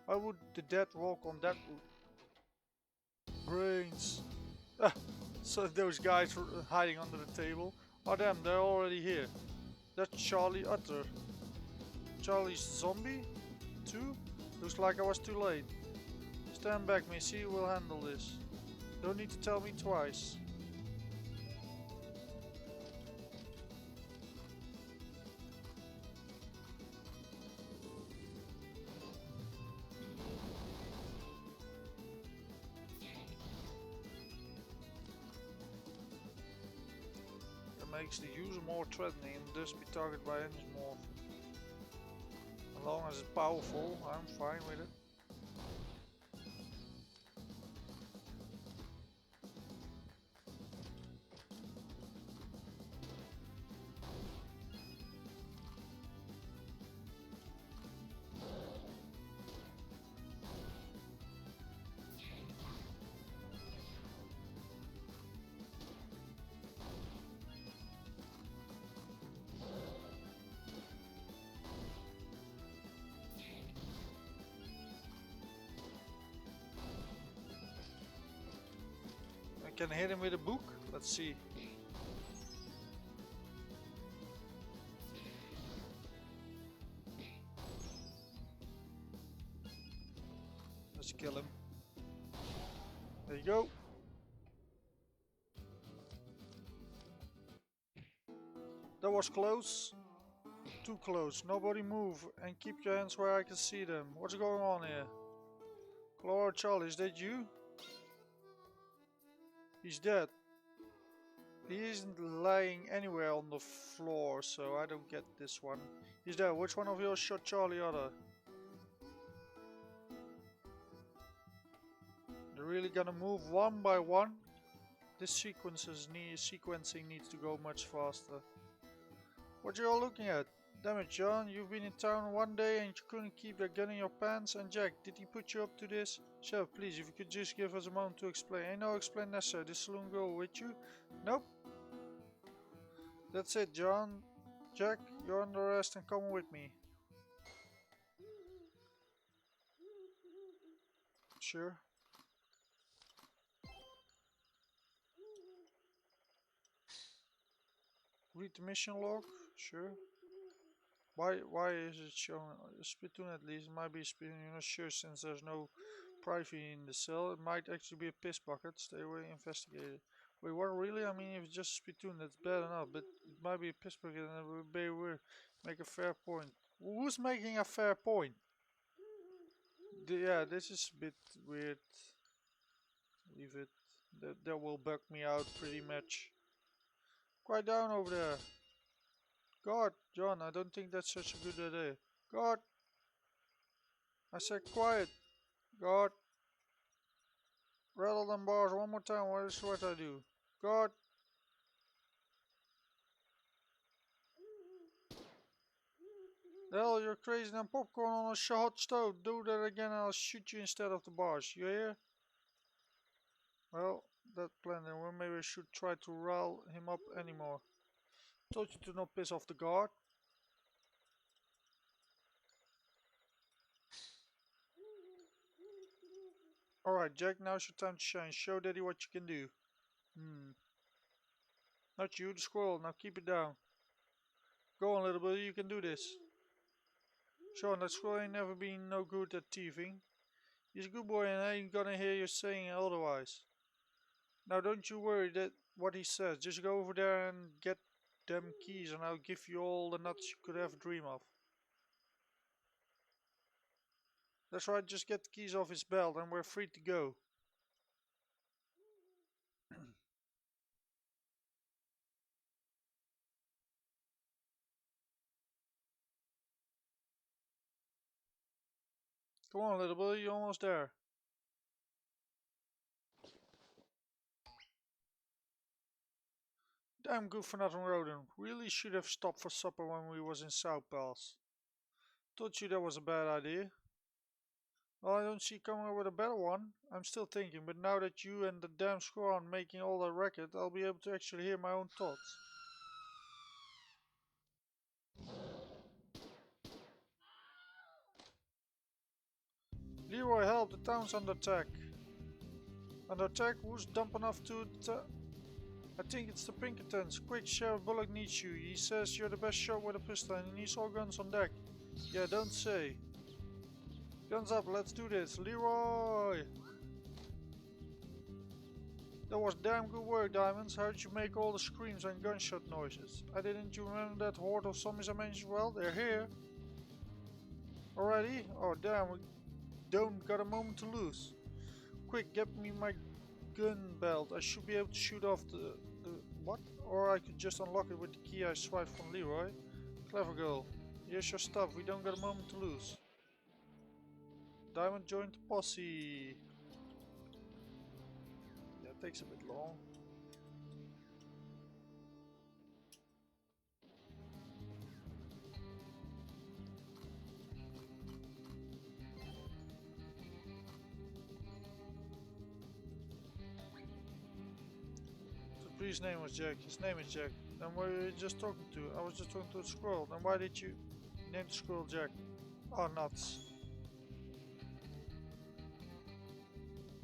Why would the dead walk on that wood? Brains. Ah, so those guys were hiding under the table. Oh damn, they're already here. That's Charlie Utter. Charlie's zombie? Too? Looks like I was too late. Stand back, Missy, we'll handle this. Don't need to tell me twice. Makes the user more threatening and thus be targeted by enemies more often. As long as it's powerful, I'm fine with it. Can I hit him with a book? Let's see. Let's kill him. There you go. That was close. Too close. Nobody move and keep your hands where I can see them. What's going on here? Clara Charlie, is that you? He's dead. He isn't lying anywhere on the floor, so I don't get this one. He's dead. Which one of you shot Charlie other? They're really gonna move one by one? This sequencing needs to go much faster. What you all looking at? Damn it, John, you've been in town one day and you couldn't keep that gun in your pants. And Jack, did he put you up to this? Sheriff, please, if you could just give us a moment to explain. Ain't no explain necessary. This saloon girl with you? Nope. That's it, John. Jack, you're under arrest and come with me. Sure. Read the mission log? Sure. Why is it showing a spittoon at least? It might be a spittoon, you're not sure since there's no privacy in the cell. It might actually be a piss bucket. Stay away, investigate it. Wait, what really? I mean, if it's just a spittoon, that's bad enough, but it might be a piss bucket and it would be weird. Make a fair point. Who's making a fair point? Yeah, this is a bit weird. Leave it. That will bug me out pretty much. Quiet down over there. God, John, I don't think that's such a good idea. God! I said quiet. God! Rattle them bars one more time, what is what I do? God! The hell, you're crazy than popcorn on a hot stove. Do that again and I'll shoot you instead of the bars. You hear? Well, that plan then. Well, maybe I should try to rile him up anymore. Told you to not piss off the guard. Alright, Jack, now's your time to shine. Show Daddy what you can do. Not you, the squirrel. Now keep it down. Go on, little buddy, you can do this. Sean, that squirrel ain't never been no good at thieving. He's a good boy and I ain't gonna hear you saying otherwise. Now don't you worry that what he says. Just go over there and get them keys and I'll give you all the nuts you could ever dream of. That's right, just get the keys off his belt and we're free to go. Come on, little buddy, you're almost there. Damn good for nothing rodent. Really should have stopped for supper when we was in South Pass. Told you that was a bad idea. Well, I don't see coming up with a better one. I'm still thinking, but now that you and the damn squirrel are making all that racket, I'll be able to actually hear my own thoughts. Leroy, help! The town's under attack. Under attack? Who's dumb enough to I think it's the Pinkertons. Quick, Sheriff Bullock needs you. He says you're the best shot with a pistol and he needs all guns on deck. Yeah, don't say. Guns up, let's do this. Leroy! That was damn good work, Diamonds. How did you make all the screams and gunshot noises? Didn't you remember that horde of zombies I mentioned? Well, they're here. Already? Oh damn, we don't got a moment to lose. Quick, get me my gun belt. I should be able to shoot off the what? Or I could just unlock it with the key I swiped from Leroy. Clever girl. Here's your stuff, we don't got a moment to lose. Diamond joined the posse. That takes a bit long. The priest's name was Jack. His name is Jack. Then what were you just talking to? I was just talking to the squirrel. Then why did you name the squirrel Jack? Oh, nuts.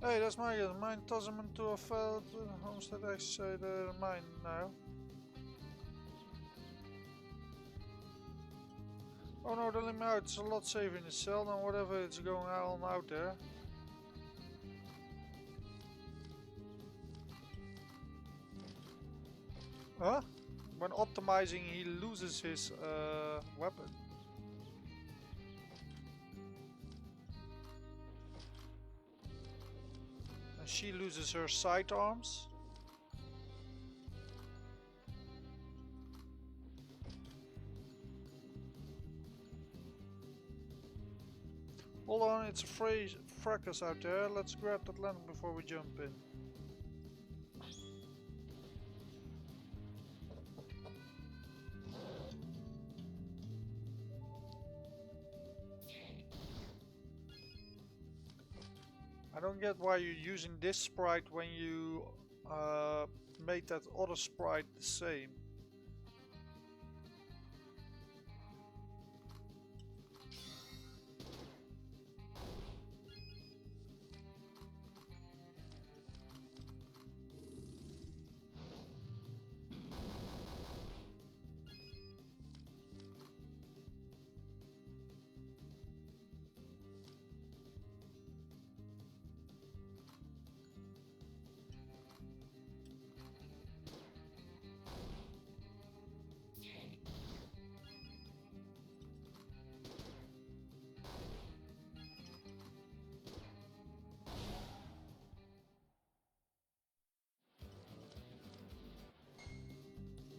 Hey, that's my gun. Mine toss him into a felled homestead exit mine now. Oh no, don't let me out. It's a lot safer in the cell than whatever it's going on out there. Huh? When optimizing, he loses his weapon. And she loses her sidearms. Hold on, it's a fracas out there. Let's grab that lantern before we jump in. I don't get why you're using this sprite when you made that other sprite the same.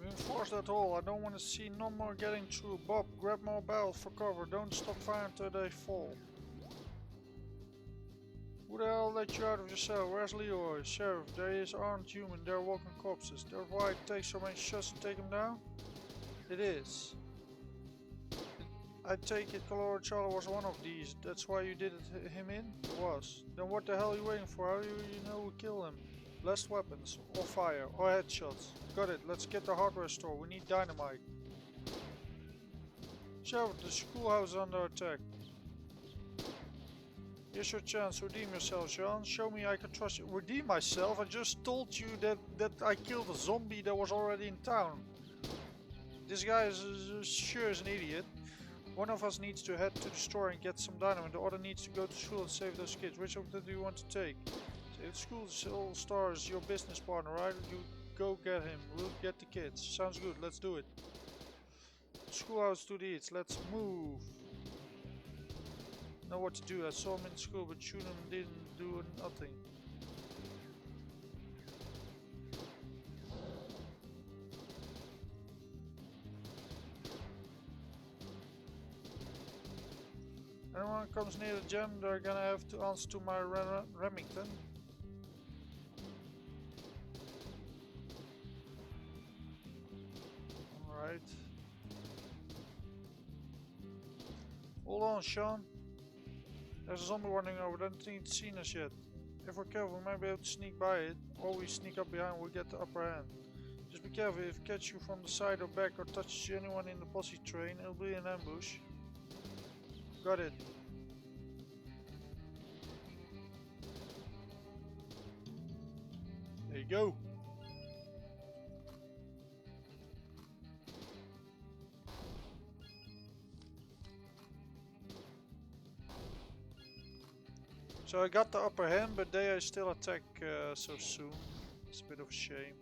Reinforce that hole. I don't want to see no more getting through. Bob, grab more barrels for cover. Don't stop firing until they fall. Who the hell let you out of your cell? Where's Leroy? Sheriff, they aren't human. They're walking corpses. That's why it takes so many shots to take them down? It is. I take it Colorado Charlie was one of these. That's why you did him in? It was. Then what the hell are you waiting for? How do you know we kill him? Blast weapons, or fire, or headshots. Got it, let's get the hardware store. We need dynamite. Sheriff, the schoolhouse is under attack. Here's your chance. Redeem yourself, Sean. Show me I can trust you. Redeem myself? I just told you that I killed a zombie that was already in town. This guy is sure is an idiot. One of us needs to head to the store and get some dynamite. The other needs to go to school and save those kids. Which of them do you want to take? If school's all stars, your business partner, right? You go get him. We'll get the kids. Sounds good. Let's do it. Schoolhouse to the east. Let's move. Know what to do. I saw him in school, but shooting him didn't do nothing. Anyone comes near the gem, they're gonna have to answer to my Remington. Alright. Hold on, Sean. There's a zombie running over, don't think it's seen us yet. If we're careful, we might be able to sneak by it, or we sneak up behind, we'll get the upper hand. Just be careful, if it catches you from the side or back or touches anyone in the posse train, it'll be an ambush. Got it. There you go. So I got the upper hand, but they still attack so soon. It's a bit of a shame.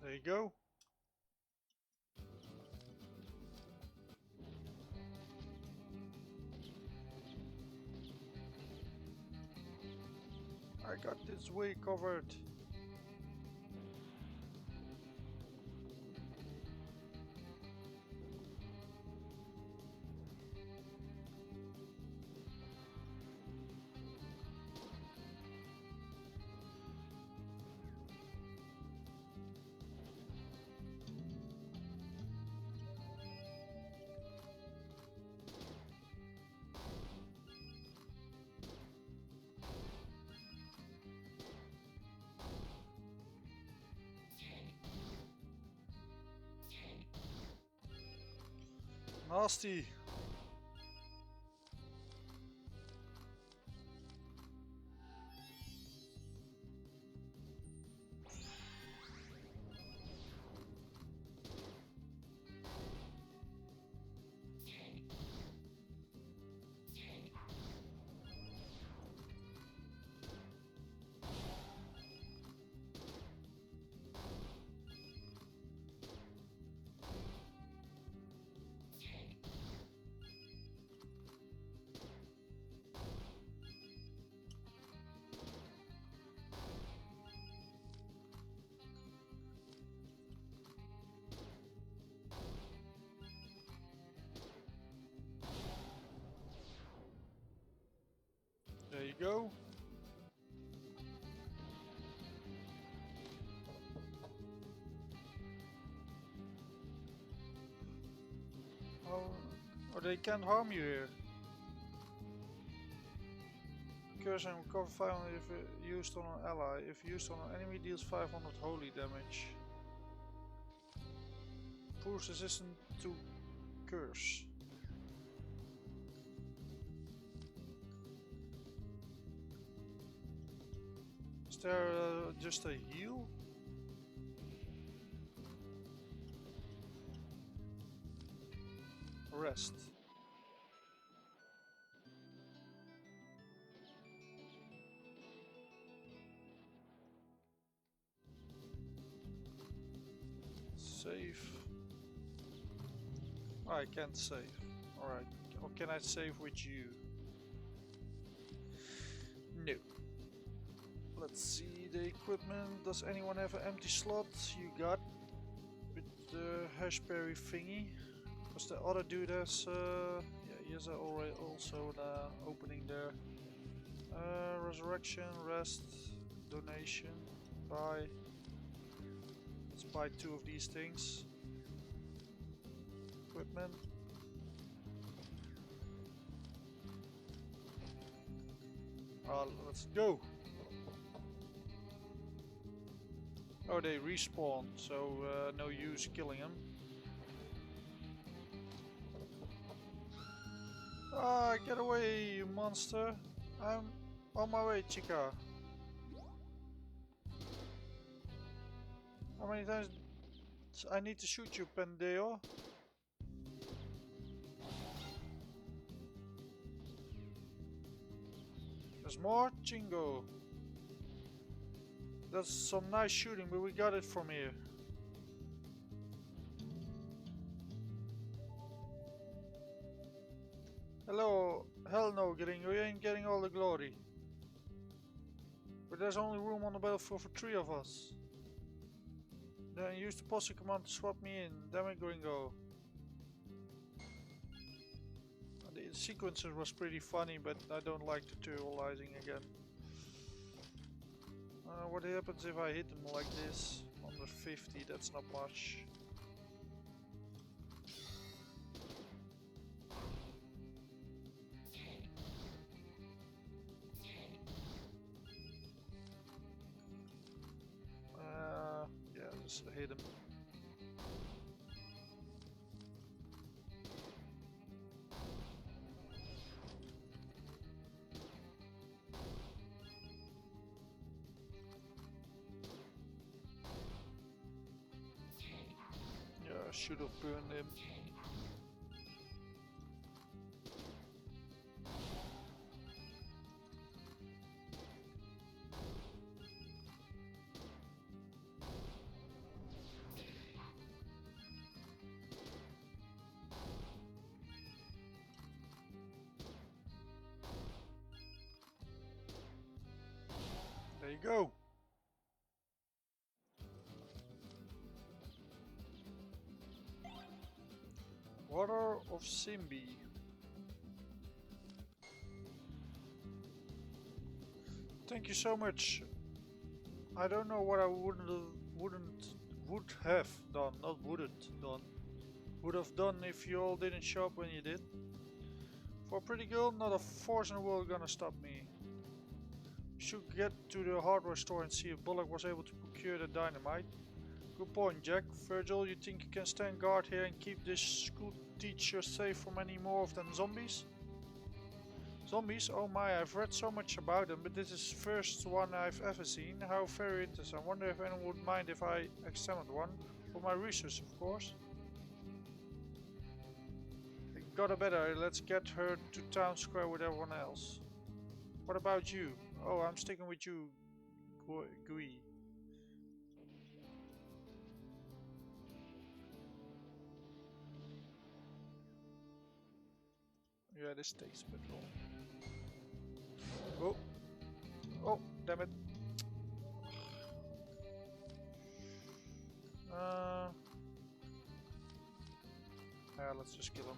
There you go. I got this way covered. Nasty. There you go. Oh, they can't harm you here. Curse and recover 500 if used on an ally. If used on an enemy, deals 500 holy damage. Proves resistant to curse. Is there just a heal? Rest. Save. Oh, I can't save. Alright. Or can I save with you? No. Let's see the equipment. Does anyone have an empty slot? You got with the hashberry thingy. Because the other dude has yeah, he has already also the opening there. Resurrection, rest, donation, buy. Let's buy 2 of these things. Equipment. Let's go. Oh, they respawn, so no use killing them. Ah, get away, you monster! I'm on my way, chica. How many times I need to shoot you, pendejo? There's more? Chingo. That's some nice shooting, but we got it from here. Hello, hell no, you ain't getting all the glory. But there's only room on the battlefield for 3 of us. Then use the posse command to swap me in. Damn it, gringo. The sequencer was pretty funny, but I don't like tutorializing again. What happens if I hit them like this? Under 50, that's not much. Yeah, just hit him. Yeah, I should have burned him. There you go. Water of Simbi. Thank you so much. I don't know what I would have done, not wouldn't done. Would have done if you all didn't show up when you did. For a pretty girl, not a force in the world gonna stop me. Should get to the hardware store and see if Bullock was able to procure the dynamite. Good point, Jack. Virgil, you think you can stand guard here and keep this teach you safe from any more of them zombies? Zombies? Oh my, I've read so much about them, but this is the first one I've ever seen. How very interesting. I wonder if anyone would mind if I examined one. For my research, of course. Got a better. Let's get her to town square with everyone else. What about you? Oh, I'm sticking with you, Gui. Yeah, this takes petrol. Oh, oh, damn it. Yeah, let's just kill him.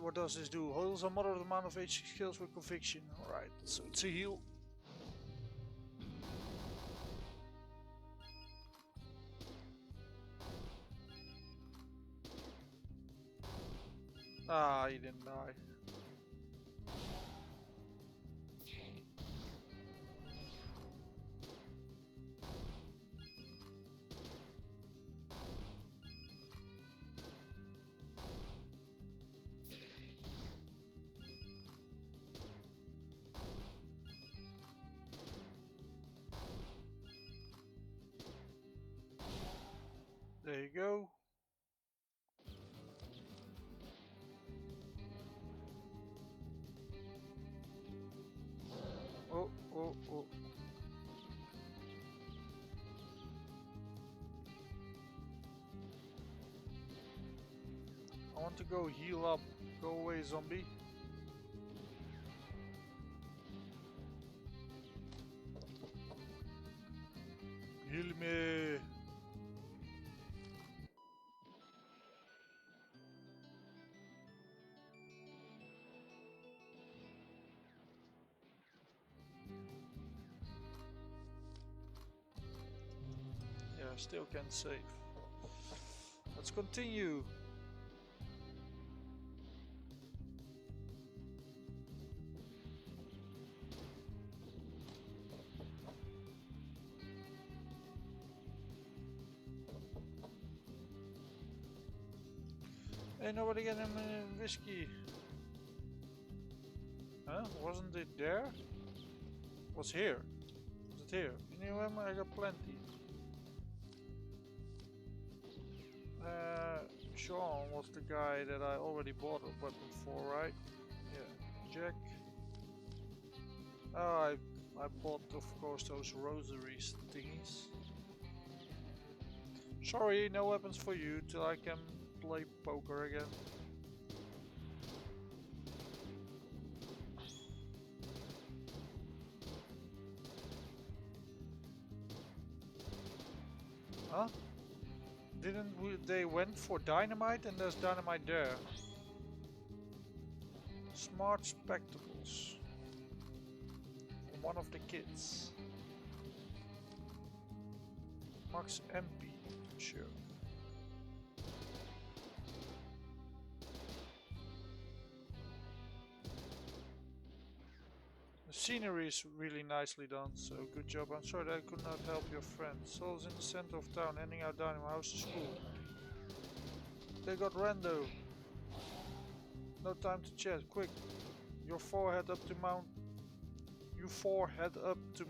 What does this do? Heals a moderate amount of HP skills with conviction. Alright, so it's a heal. Ah, he didn't die. There you go. Oh, oh, oh. I want to go heal up. Go away, zombie. Heal me. Yeah, still can't save. Let's continue. Hey, nobody get him whiskey. Huh? Wasn't it there? Was here? Was it here? You know, I got plenty. Sean was the guy that I already bought a weapon for, right? Yeah. Jack. Oh, I bought, of course, those rosary thingies. Sorry, no weapons for you till I can play poker again. Huh? They went for dynamite and there's dynamite there. Smart spectacles. From one of the kids. Max MP. Sure. The scenery is really nicely done, so good job. I'm sorry that I could not help your friend. Souls in the center of town, handing out dynamite. How's the school? They got rando. No time to chat. Quick, you four head up to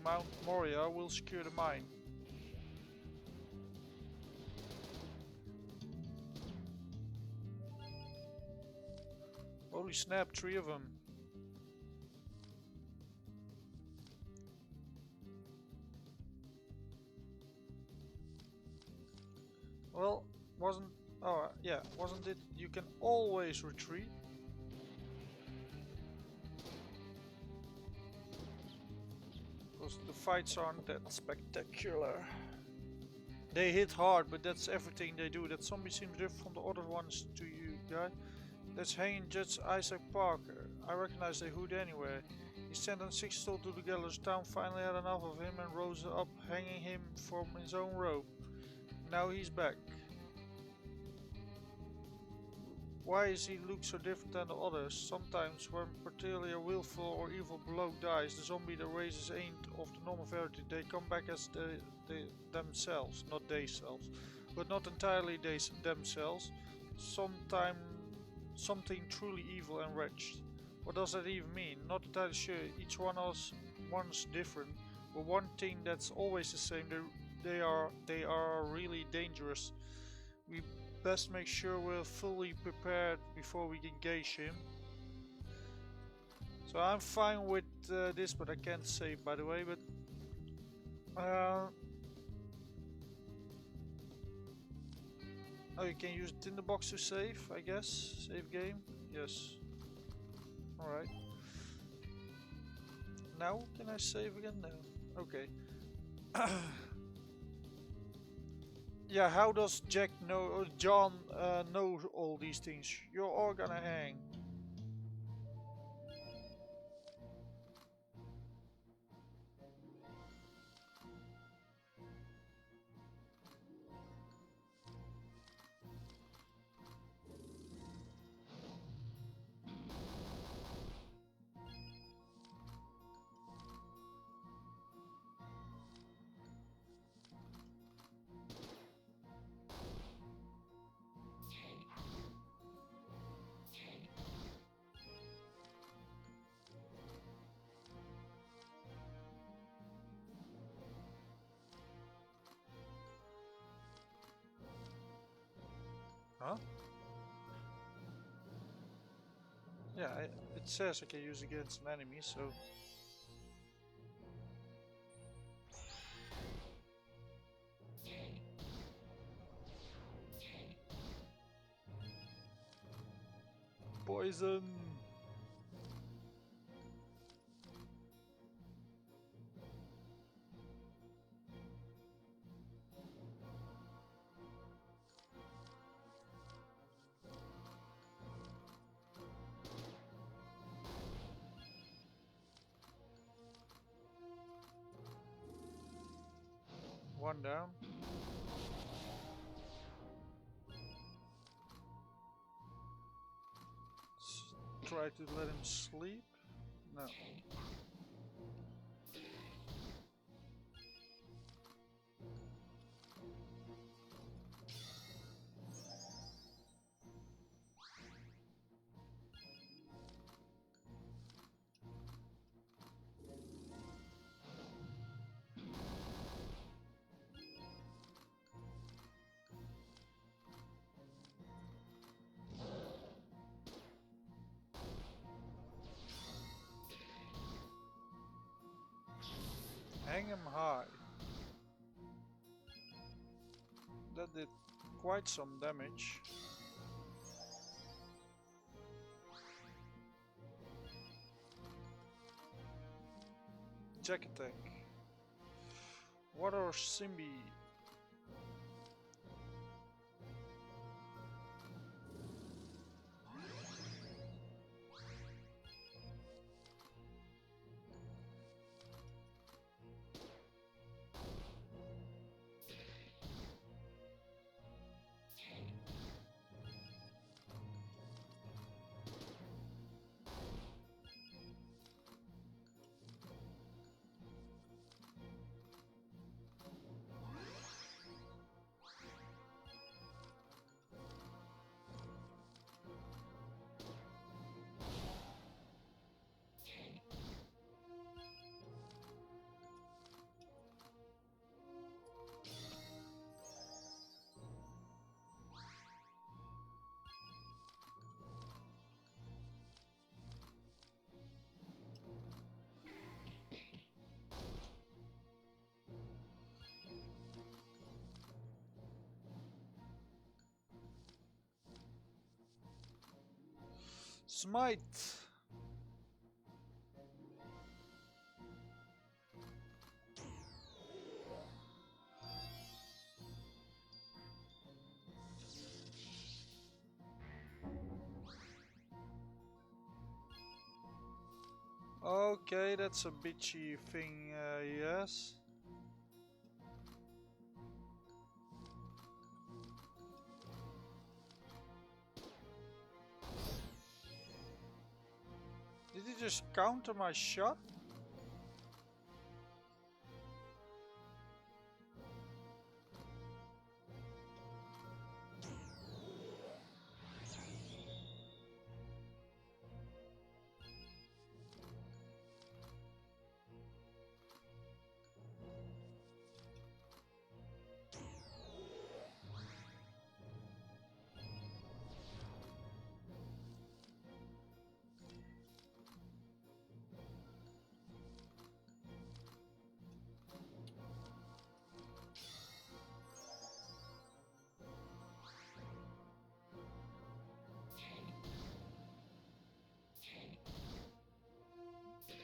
Mount Moria. We'll secure the mine. Holy snap! 3 of them. Well, wasn't it? You can always retreat. Because the fights aren't that spectacular. They hit hard, but that's everything they do. That zombie seems different from the other ones to you, guy. That's hanging Judge Isaac Parker. I recognize the hood anywhere. He sentenced 6 souls to the gallows. Town finally had enough of him and rose up, hanging him from his own rope. Now he's back. Why is he look so different than the others? Sometimes when particularly a willful or evil bloke dies, the zombie that raises ain't of the normal variety. They come back as themselves, not theyselves, but not entirely themselves. Sometimes something truly evil and wretched. What does that even mean? Not entirely sure. Each one of one's different, but one thing that's always the same. They are really dangerous. We best make sure we're fully prepared before we engage him. So I'm fine with this, but I can't save, by the way. But oh, you can use Tinderbox to save, I guess. Save game. Yes. All right. Now can I save again? No. Okay. Yeah. How does Jack know? Or John know all these things? You're all gonna hang. Huh? Yeah, it says I can use against an enemy, so... Poison! One down. Try to let him sleep? No. Hang him high. That did quite some damage. Jack attack. What are Simbi? Smite! Okay, that's a bitchy thing, yes. Did he just counter my shot?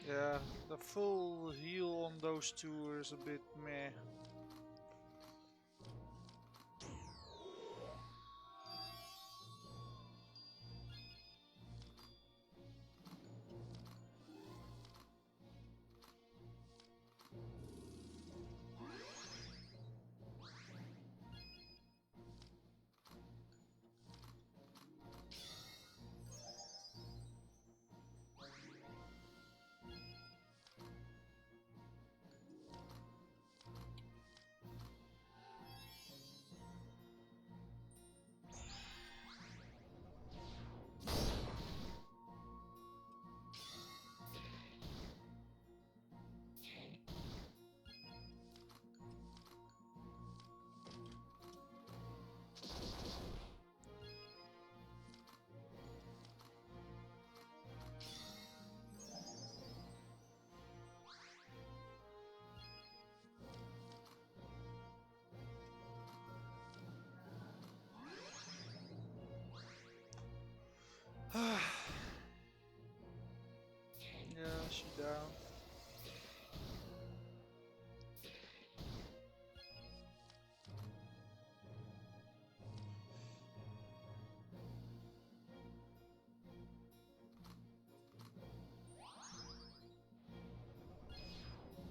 Yeah, the full heal on those two is a bit meh. Yeah, she down.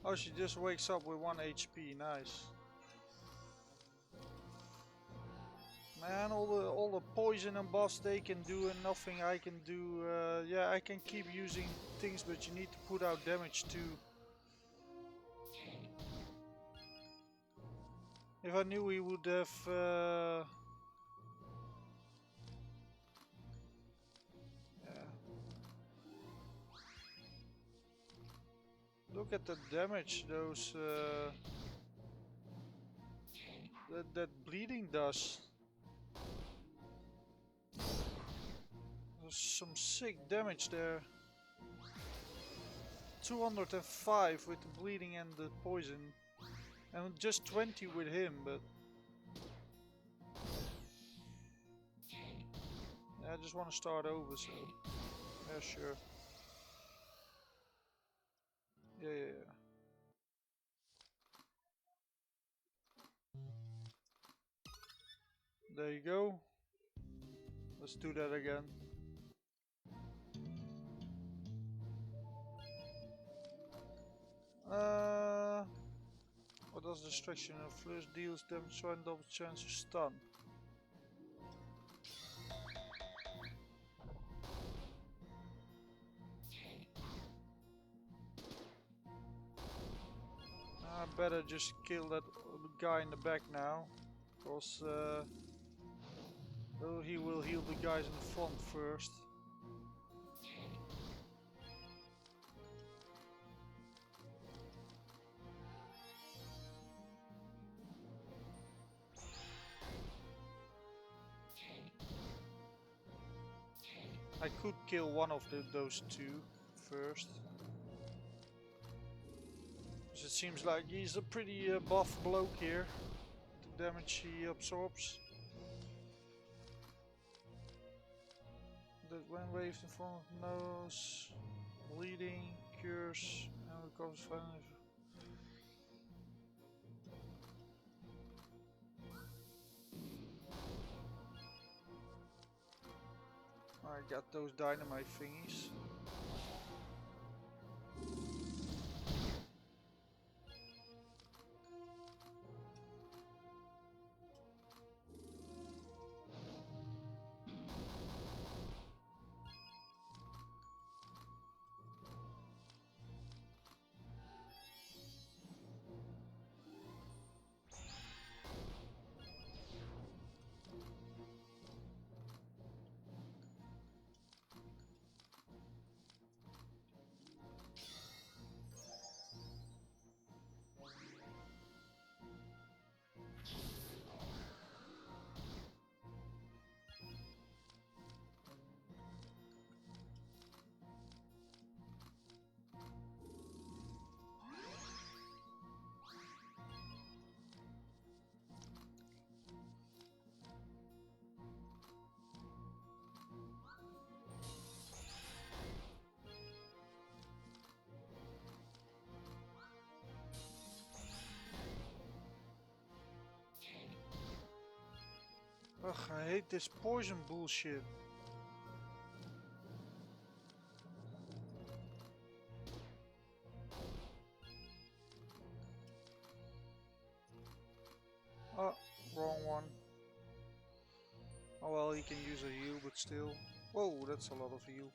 Oh, she just wakes up with 1 HP. Nice. Man, all the poison and buffs they can do and nothing I can do. Yeah, I can keep using things, but you need to put out damage too. If I knew he would have... yeah. Look at the damage those... that bleeding does. There's some sick damage there. 205 with the bleeding and the poison. And just 20 with him, but... yeah, I just want to start over, so... yeah, sure. Yeah. There you go. Let's do that again. What does distraction of first deals damage and double chance to stun? I better just kill that guy in the back now, because he will heal the guys in the front first. I could kill one of those two first. Because it seems like he's a pretty buff bloke here. The damage he absorbs. That when waved in front of nose, bleeding, cures, and recovers finally. I got those dynamite thingies. Ugh, I hate this poison bullshit. Oh, wrong one. Oh well, he can use a heal, but still. Whoa, that's a lot of heal.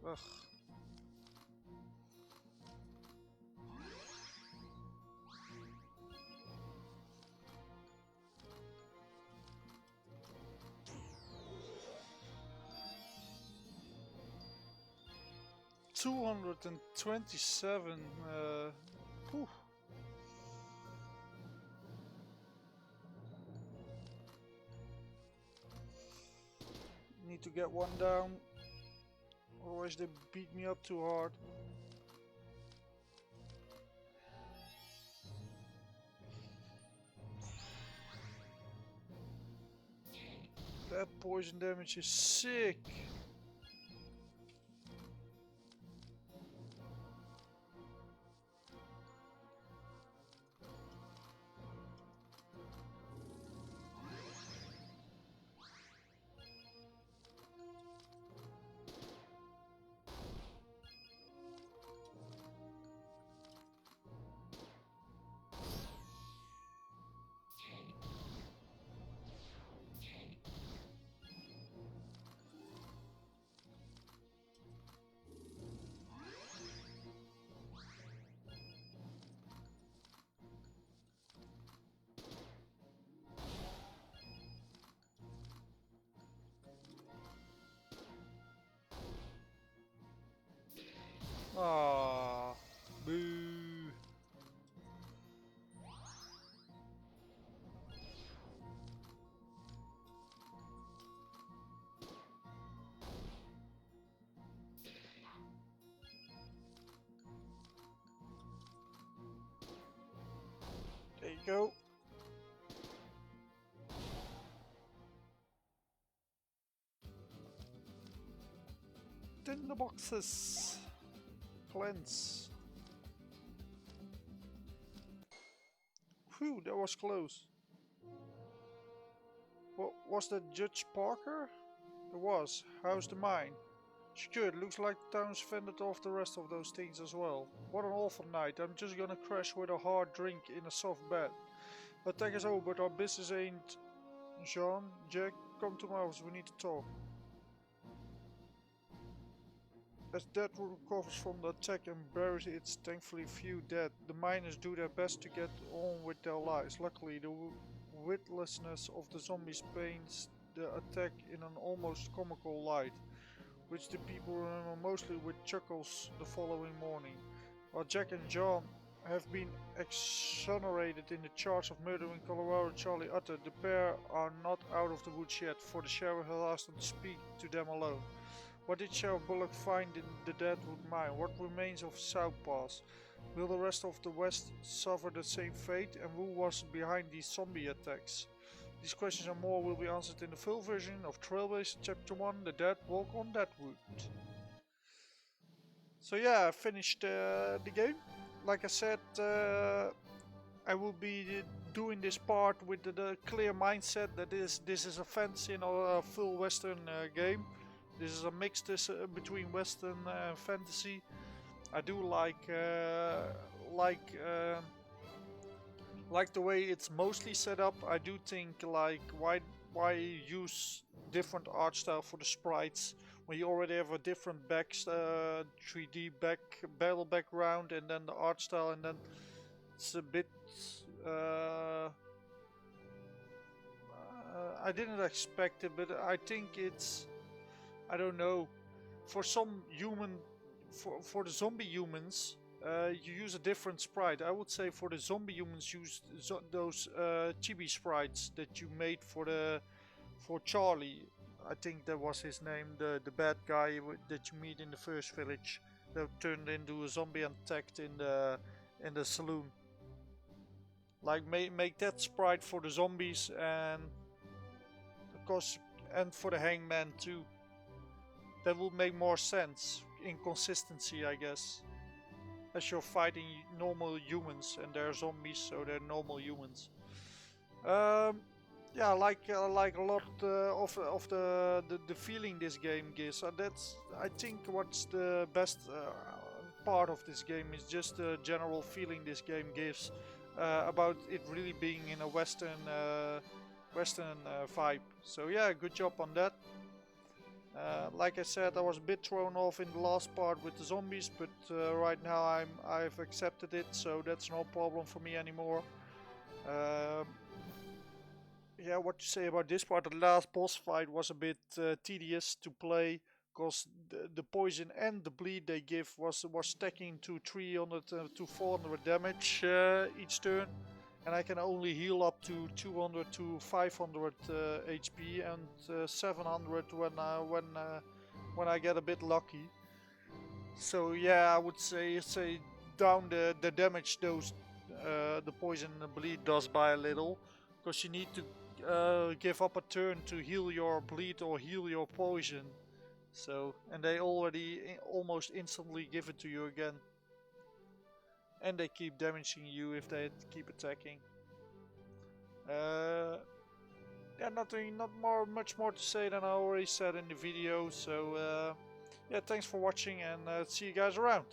Ugh. $227. Whew. Need to get one down, otherwise they beat me up too hard. That poison damage is sick. Ah, boo. There you go. Tinder boxes. Cleanse. Phew, that was close. What was that, Judge Parker? It was. How's the mine? It's good. Looks like the town's fended off the rest of those things as well. What an awful night. I'm just gonna crash with a hard drink in a soft bed. Attack is over, but our business ain't. Jean, Jack, come to my office. We need to talk. As Deadwood recovers from the attack and buries its thankfully few dead, the miners do their best to get on with their lives. Luckily, the witlessness of the zombies paints the attack in an almost comical light, which the people remember mostly with chuckles the following morning. While Jack and John have been exonerated in the charge of murdering Colorado Charlie Utter, the pair are not out of the woods yet, for the sheriff has asked them to speak to them alone. What did Sheriff Bullock find in the Deadwood mine? What remains of South Pass? Will the rest of the West suffer the same fate? And who was behind these zombie attacks? These questions and more will be answered in the full version of Trailblazer Chapter 1, The Dead Walk on Deadwood. So yeah, I finished the game. Like I said, I will be doing this part with the clear mindset that this is a fantasy, not a full Western game. This is a mix between Western and fantasy. I do like like the way it's mostly set up. I do think like why use different art style for the sprites when you already have a different 3D battle background and then the art style, and then it's a bit I didn't expect it, but I think it's, I don't know, for some human, for the zombie humans, you use a different sprite. I would say for the zombie humans, use those chibi sprites that you made for Charlie. I think that was his name, the bad guy that you meet in the first village, that turned into a zombie and attacked in the saloon. Like make that sprite for the zombies, and of course, and for the hangman too. That would make more sense in consistency, I guess. As you're fighting normal humans and they're zombies, so they're normal humans. Yeah, I like a lot of the feeling this game gives. That's, I think, what's the best part of this game is just the general feeling this game gives about it really being in a Western vibe. So yeah, good job on that. Like I said, I was a bit thrown off in the last part with the zombies, but right now I've accepted it, so that's no problem for me anymore. Uh, yeah, what to say about this part? The last boss fight was a bit tedious to play, because the poison and the bleed they give was stacking to 300 to 400 damage each turn, and I can only heal up to 200 to 500 HP and 700 when I get a bit lucky. So yeah, I would say down the damage those the poison and the bleed does by a little, because you need to give up a turn to heal your bleed or heal your poison. So, and they already almost instantly give it to you again. And they keep damaging you if they keep attacking. Yeah, much more to say than I already said in the video. So, yeah, thanks for watching, and see you guys around.